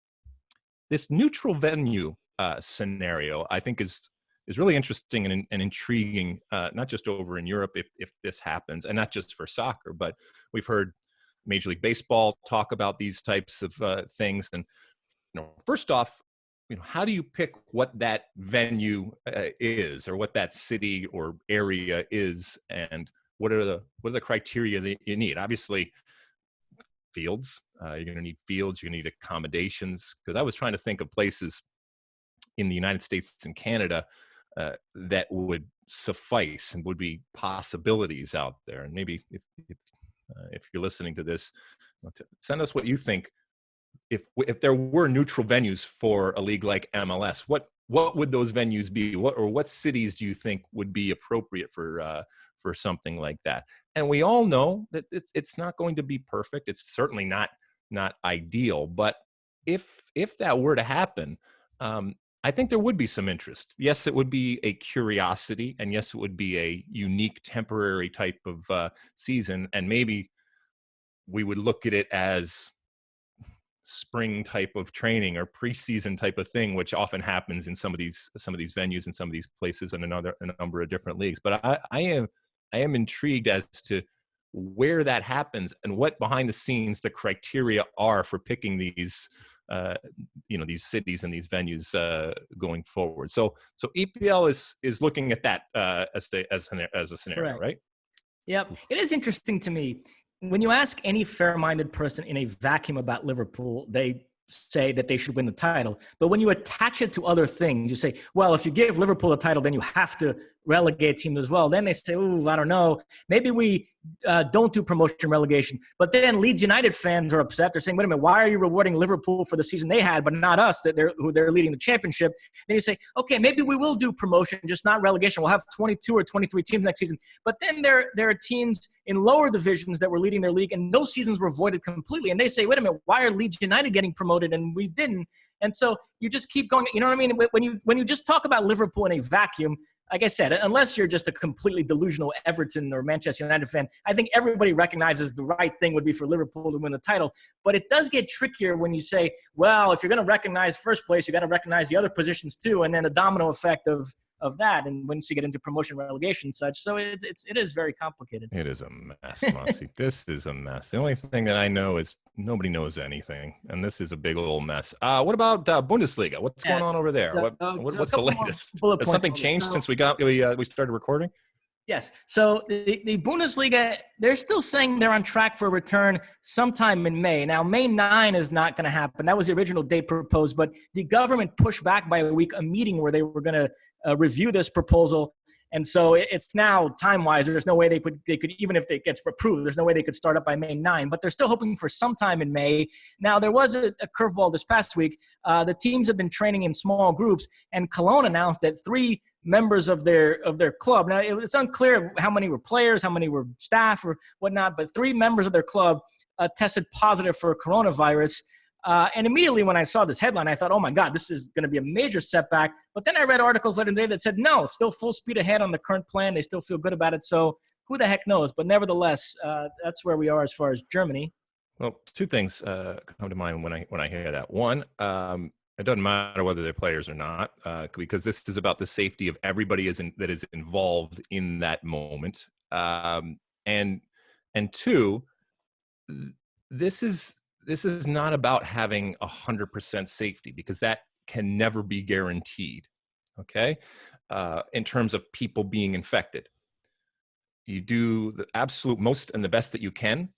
Speaker 1: neutral venue scenario, I think is really interesting and intriguing, not just over in Europe if this happens, and not just for soccer, but we've heard Major League Baseball talk about these types of things. And first off, how do you pick what that venue is, or what that city or area is, and what are the criteria that you need? Obviously, fields. You're going to need fields. You're going to need accommodations. Because I was trying to think of places in the United States and Canada that would suffice and would be possibilities out there. And maybe if you're listening to this, send us what you think. If there were neutral venues for a league like MLS, what would those venues be? What cities do you think would be appropriate for something like that? And we all know that it's not going to be perfect. It's certainly not ideal. But if that were to happen, I think there would be some interest. Yes, it would be a curiosity, and yes, it would be a unique temporary type of season. And maybe we would look at it as spring type of training or preseason type of thing, which often happens in some of these venues and some of these places in a number of different leagues. But I am intrigued as to where that happens and what behind the scenes the criteria are for picking these these cities and these venues going forward. So EPL is looking at that as a scenario, right?
Speaker 2: Yep. It is interesting to me. When you ask any fair-minded person in a vacuum about Liverpool, they say that they should win the title. But when you attach it to other things, you say, well, if you give Liverpool a title, then you have to relegate teams as well. Then they say, ooh, I don't know. Maybe we don't do promotion and relegation. But then Leeds United fans are upset. They're saying, wait a minute, why are you rewarding Liverpool for the season they had, but not us, who they're leading the championship? Then you say, okay, maybe we will do promotion, just not relegation. We'll have 22 or 23 teams next season. But then there are teams in lower divisions that were leading their league, and those seasons were voided completely. And they say, wait a minute, why are Leeds United getting promoted and we didn't? And so you just keep going. You know what I mean? When you just talk about Liverpool in a vacuum, like I said, unless you're just a completely delusional Everton or Manchester United fan, I think everybody recognizes the right thing would be for Liverpool to win the title. But it does get trickier when you say, well, if you're going to recognize first place, you got to recognize the other positions too, and then the domino effect of that. And once you get into promotion, relegation, and such, so it is very complicated.
Speaker 1: It is a mess, Mosse. This is a mess. The only thing that I know is nobody knows anything, and this is a big old mess. What about Bundesliga? What's going on over there? What's the latest? Has something changed since we started recording?
Speaker 2: Yes. So the Bundesliga, they're still saying they're on track for a return sometime in May. Now, May 9 is not going to happen. That was the original date proposed, but the government pushed back by a week a meeting where they were going to review this proposal. And so it's now time-wise, there's no way they could, even if it gets approved, there's no way they could start up by May 9, but they're still hoping for sometime in May. Now, there was a curveball this past week. The teams have been training in small groups, and Cologne announced that 3 members of their club. Now, it's unclear how many were players, how many were staff or whatnot, but 3 members of their club tested positive for coronavirus. And immediately when I saw this headline, I thought, oh my God, this is going to be a major setback. But then I read articles later today that said, no, it's still full speed ahead on the current plan. They still feel good about it. So who the heck knows? But nevertheless, that's where we are as far as Germany.
Speaker 1: Well, 2 things come to mind when I hear that. One, it doesn't matter whether they're players or not, because this is about the safety of everybody that is involved in that moment. And 2, this is not about having 100% safety, because that can never be guaranteed, okay? In terms of people being infected. You do the absolute most and the best that you can.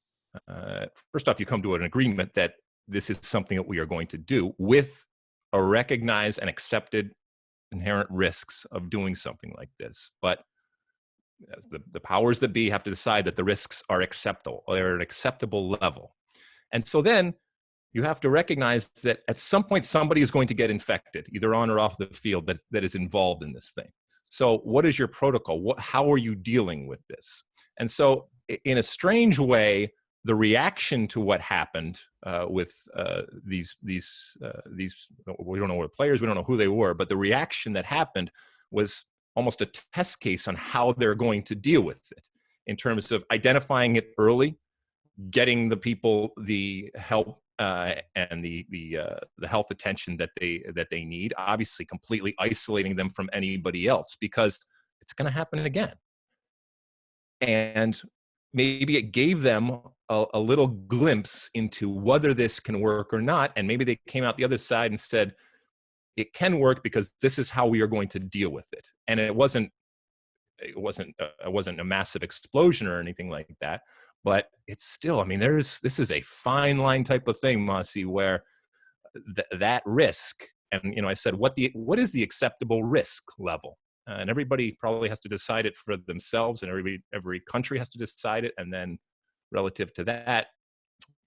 Speaker 1: First off, you come to an agreement that this is something that we are going to do with a recognized and accepted inherent risks of doing something like this. But the powers that be have to decide that the risks are acceptable, or they're at an acceptable level. And so then you have to recognize that at some point somebody is going to get infected, either on or off the field, that is involved in this thing. So what is your protocol? How are you dealing with this? And so in a strange way, the reaction to what happened with these we don't know what players, we don't know who they were, but the reaction that happened was almost a test case on how they're going to deal with it in terms of identifying it early, getting the people the help and the health attention that they need, obviously completely isolating them from anybody else, because it's going to happen again. And maybe it gave them a little glimpse into whether this can work or not, and maybe they came out the other side and said, it can work because this is how we are going to deal with it. And it wasn't a massive explosion or anything like that, but it's still, I mean, this is a fine line type of thing, Mosse, where that risk, and I said, what is the acceptable risk level? And everybody probably has to decide it for themselves, and every country has to decide it. And then relative to that,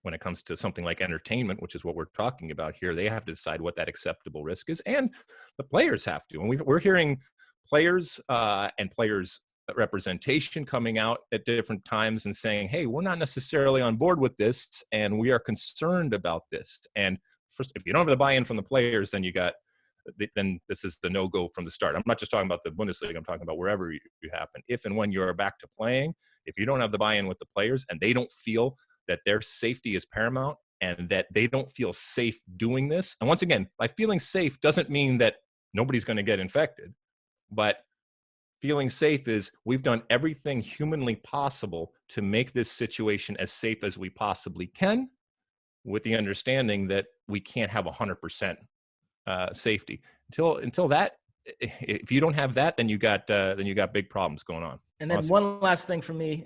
Speaker 1: when it comes to something like entertainment, which is what we're talking about here, they have to decide what that acceptable risk is, and the players have to. And we're hearing players and players representation coming out at different times and saying, hey, we're not necessarily on board with this, and we are concerned about this. And first, if you don't have the buy-in from the players, then then this is the no-go from the start. I'm not just talking about the Bundesliga, I'm talking about wherever you happen. If and when you're back to playing, if you don't have the buy-in with the players and they don't feel that their safety is paramount and that they don't feel safe doing this, and once again, by feeling safe doesn't mean that nobody's going to get infected, but feeling safe is we've done everything humanly possible to make this situation as safe as we possibly can, with the understanding that we can't have 100% safety until that. If you don't have that, then you got big problems going on.
Speaker 2: And then one last thing for me,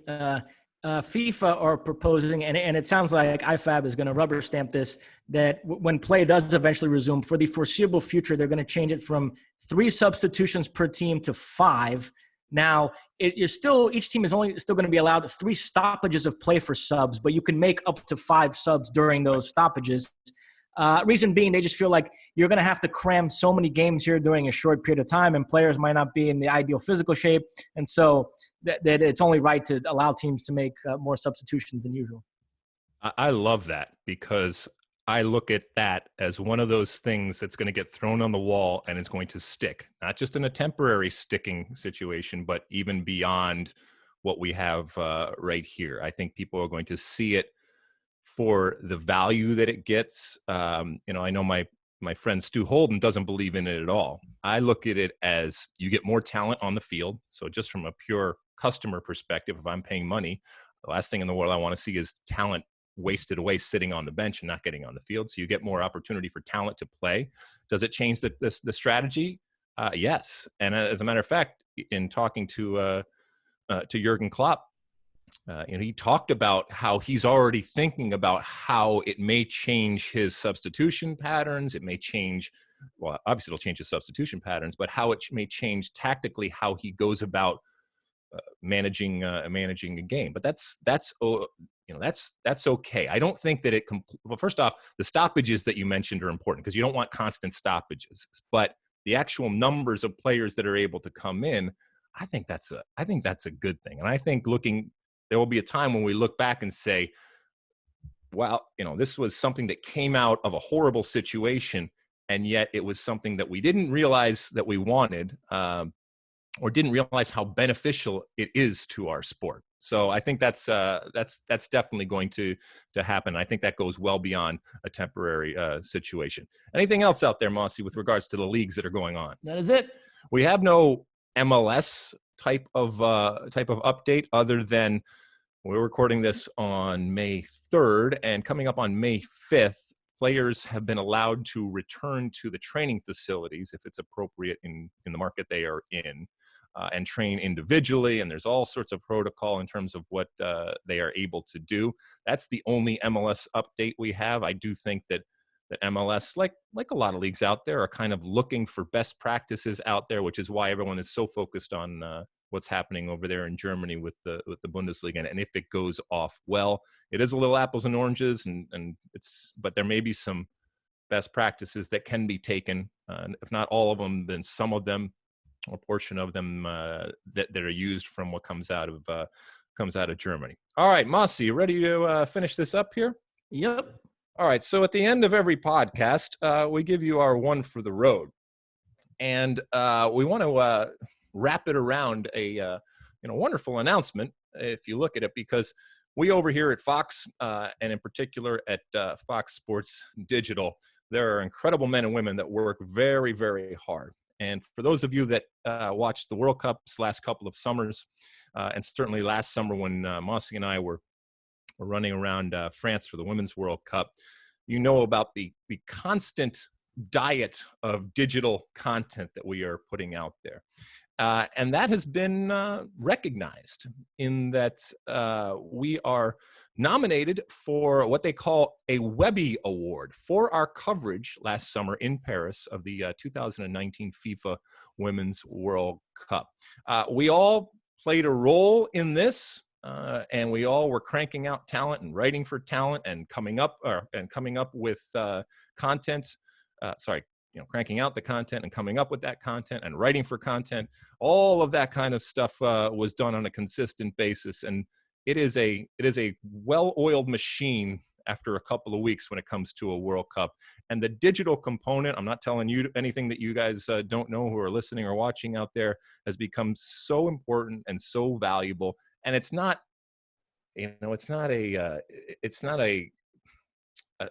Speaker 2: FIFA are proposing, and it sounds like IFAB is going to rubber stamp this, that when play does eventually resume, for the foreseeable future, they're going to change it from 3 substitutions per team to 5. Now, each team is only still going to be allowed 3 stoppages of play for subs, but you can make up to 5 subs during those stoppages. Reason being, they just feel like you're going to have to cram so many games here during a short period of time, and players might not be in the ideal physical shape. And so that it's only right to allow teams to make more substitutions than usual.
Speaker 1: I love that, because I look at that as one of those things that's going to get thrown on the wall and it's going to stick, not just in a temporary sticking situation, but even beyond what we have right here. I think people are going to see it for the value that it gets. I know my friend Stu Holden doesn't believe in it at all. I look at it as you get more talent on the field. So just from a pure customer perspective, if I'm paying money, the last thing in the world I want to see is talent wasted away sitting on the bench and not getting on the field. So you get more opportunity for talent to play. Does it change the strategy? Yes. And as a matter of fact, in talking to Jurgen Klopp, he talked about how he's already thinking about how it may change his substitution patterns. It may change, well, obviously it'll change his substitution patterns, but how it may change tactically how he goes about managing a game. But that's okay. I don't think that well, first off, the stoppages that you mentioned are important because you don't want constant stoppages. But the actual numbers of players that are able to come in, I think that's a good thing. And I think there will be a time when we look back and say, well, this was something that came out of a horrible situation, and yet it was something that we didn't realize that we wanted, or didn't realize how beneficial it is to our sport. So I think that's definitely going to happen. I think that goes well beyond a temporary situation. Anything else out there, Mosse, with regards to the leagues that are going on?
Speaker 2: That is it.
Speaker 1: We have no MLS type of update other than we're recording this on May 3rd, and coming up on May 5th, players have been allowed to return to the training facilities if it's appropriate in the market they are in, and train individually. And there's all sorts of protocol in terms of what they are able to do. That's the only MLS update we have. I do think that MLS, like a lot of leagues out there, are kind of looking for best practices out there, which is why everyone is so focused on what's happening over there in Germany with the Bundesliga. And if it goes off well, it is a little apples and oranges, but there may be some best practices that can be taken, if not all of them, then some of them, or portion of them that are used from what comes out of Germany. All right, Mosse, you ready to finish this up here?
Speaker 2: Yep.
Speaker 1: All right, so at the end of every podcast, we give you our one for the road, and we want to wrap it around a wonderful announcement. If you look at it, because we over here at Fox, and in particular at Fox Sports Digital, there are incredible men and women that work very, very hard. And for those of you that watched the World Cup this last couple of summers, and certainly last summer when Mosse and I were running around France for the Women's World Cup, you know about the constant diet of digital content that we are putting out there. And that has been recognized in that we are nominated for what they call a Webby Award for our coverage last summer in Paris of the 2019 FIFA Women's World Cup. We all played a role in this, and we all were cranking out talent and writing for talent and coming up with content. Cranking out the content and coming up with that content and writing for content. All of that kind of stuff was done on a consistent basis, and it is a well-oiled machine after a couple of weeks when it comes to a World Cup. And the digital component, I'm not telling you anything that you guys don't know who are listening or watching out there, has become so important and so valuable. And it's not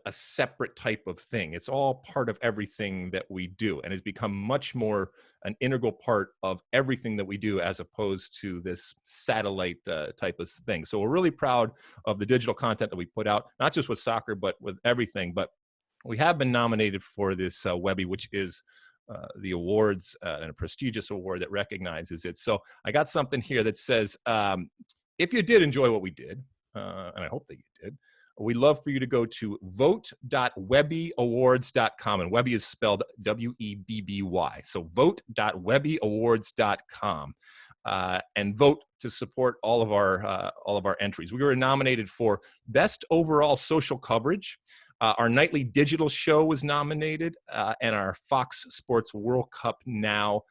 Speaker 1: a separate type of thing. It's all part of everything that we do, and has become much more an integral part of everything that we do, as opposed to this satellite type of thing. So we're really proud of the digital content that we put out, not just with soccer, but with everything. But we have been nominated for this Webby, which is the awards, and a prestigious award that recognizes it. So I got something here that says, if you did enjoy what we did, and I hope that you did, we'd love for you to go to vote.webbyawards.com. And Webby is spelled W-E-B-B-Y. So vote.webbyawards.com. And vote to support all of our entries. We were nominated for Best Overall Social Coverage. Our nightly digital show was nominated, and our Fox Sports World Cup Now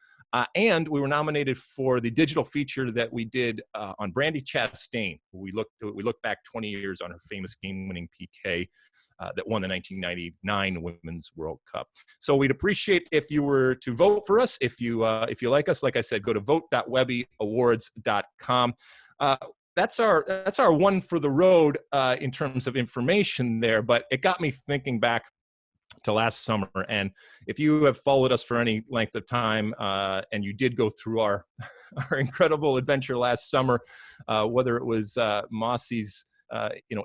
Speaker 1: And we were nominated for the digital feature that we did on Brandi Chastain. We looked back 20 years on her famous game-winning PK that won the 1999 Women's World Cup. So we'd appreciate if you were to vote for us. If you like us, like I said, go to vote.webbyawards.com. That's our one for the road in terms of information there. But it got me thinking back to last summer. And if you have followed us for any length of time and you did go through our incredible adventure last summer, whether it was Mosse's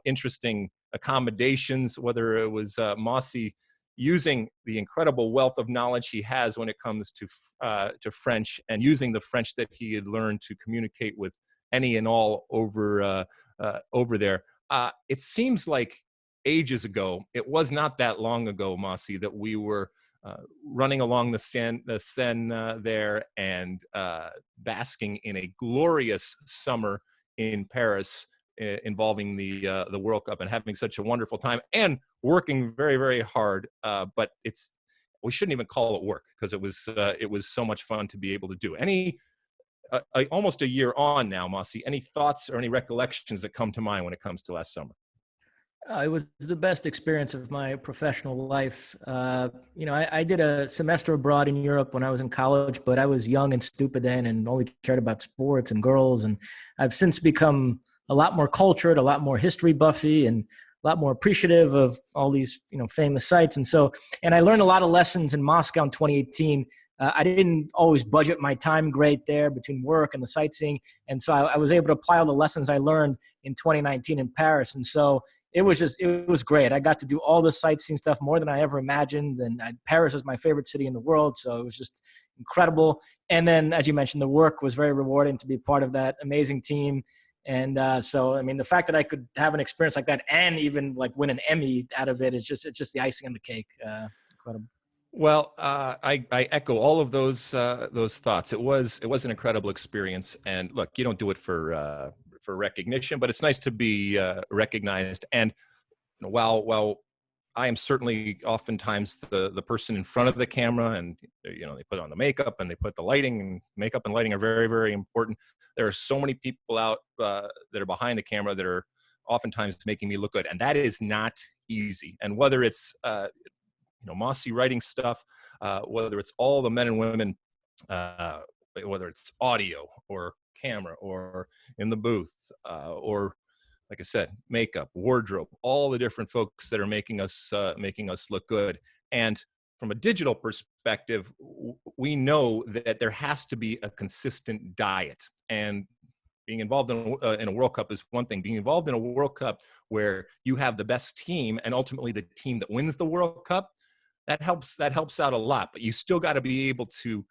Speaker 1: interesting accommodations, whether it was Mosse using the incredible wealth of knowledge he has when it comes to French, and using the French that he had learned to communicate with any and all over there. It seems like ages ago. It was not that long ago, Mosse, that we were running along the Seine there and basking in a glorious summer in Paris involving the World Cup, and having such a wonderful time and working very, very hard. But we shouldn't even call it work, because it was so much fun to be able to do. Almost a year on now, Mosse, any thoughts or any recollections that come to mind when it comes to last summer?
Speaker 2: It was the best experience of my professional life. I did a semester abroad in Europe when I was in college, but I was young and stupid then and only cared about sports and girls. And I've since become a lot more cultured, a lot more history buffy, and a lot more appreciative of all these, famous sites. And I learned a lot of lessons in Moscow in 2018. I didn't always budget my time great there between work and the sightseeing. And so I was able to apply all the lessons I learned in 2019 in Paris. And so it was great. I got to do all the sightseeing stuff, more than I ever imagined. And Paris is my favorite city in the world. So it was just incredible. And then, as you mentioned, the work was very rewarding to be part of that amazing team. And the fact that I could have an experience like that and even win an Emmy out of it, it's just the icing on the cake. Incredible.
Speaker 1: Well, I echo all of those thoughts. It was an incredible experience. And look, you don't do it for recognition, but it's nice to be recognized. And while I am certainly oftentimes the person in front of the camera, and they put on the makeup and they put the lighting, and makeup and lighting are very, very important. There are so many people out that are behind the camera that are oftentimes making me look good, and that is not easy. And whether it's Mosse writing stuff, whether it's all the men and women, whether it's audio or camera or in the booth, or like I said, makeup, wardrobe, all the different folks that are making us look good. And from a digital perspective, we know that there has to be a consistent diet. And being involved in a World Cup is one thing. Being involved in a World Cup where you have the best team, and ultimately the team that wins the World Cup, that helps out a lot. But you still got to be able to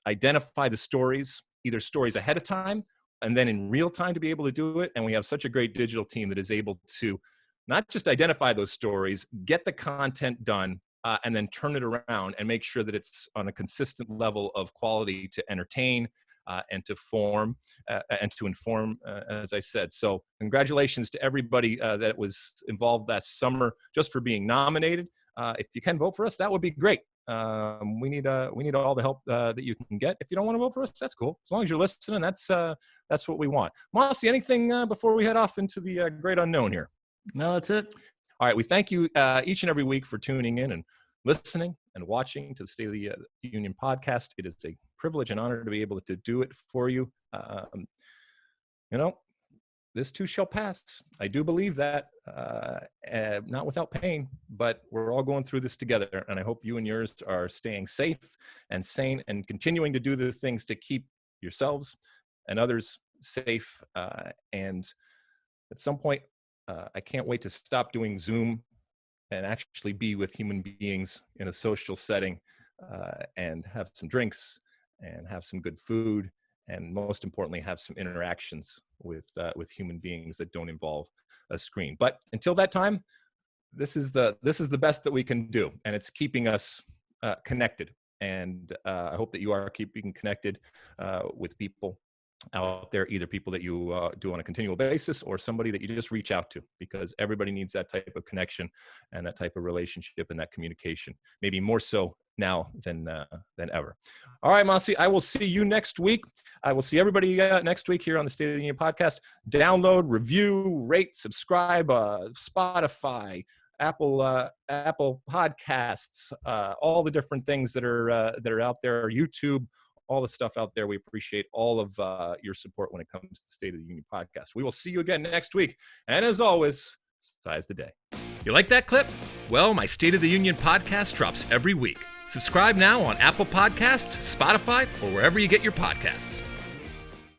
Speaker 1: identify the stories, either stories ahead of time and then in real time to be able to do it. And we have such a great digital team that is able to not just identify those stories, get the content done, and then turn it around and make sure that it's on a consistent level of quality to entertain and to inform, as I said. So congratulations to everybody that was involved last summer, just for being nominated. If you can vote for us, that would be great. We need all the help that you can get. If you don't want to vote for us, that's cool. As long as you're listening, that's what we want. Mosse, anything before we head off into the great unknown here?
Speaker 2: No, that's it.
Speaker 1: All right. We thank you each and every week for tuning in and listening and watching to the State of the Union podcast. It is a privilege and honor to be able to do it for you. This too shall pass. I do believe that, not without pain, but we're all going through this together. And I hope you and yours are staying safe and sane and continuing to do the things to keep yourselves and others safe. And at some point, I can't wait to stop doing Zoom and actually be with human beings in a social setting, and have some drinks and have some good food, and most importantly, have some interactions with human beings that don't involve a screen. But until that time, this is the best that we can do, and it's keeping us connected. And I hope that you are keeping connected with people out there, either people that you do on a continual basis or somebody that you just reach out to, because everybody needs that type of connection and that type of relationship and that communication, maybe more so now than ever. All right, Mosse, I will see you next week. I will see everybody next week here on the State of the Union podcast. Download, review, rate, subscribe, Spotify, Apple Podcasts, all the different things that are out there, YouTube, all the stuff out there. We appreciate all of your support when it comes to the State of the Union podcast. We will see you again next week. And as always, size the day.
Speaker 3: You like that clip? Well, my State of the Union podcast drops every week. Subscribe now on Apple Podcasts, Spotify, or wherever you get your podcasts.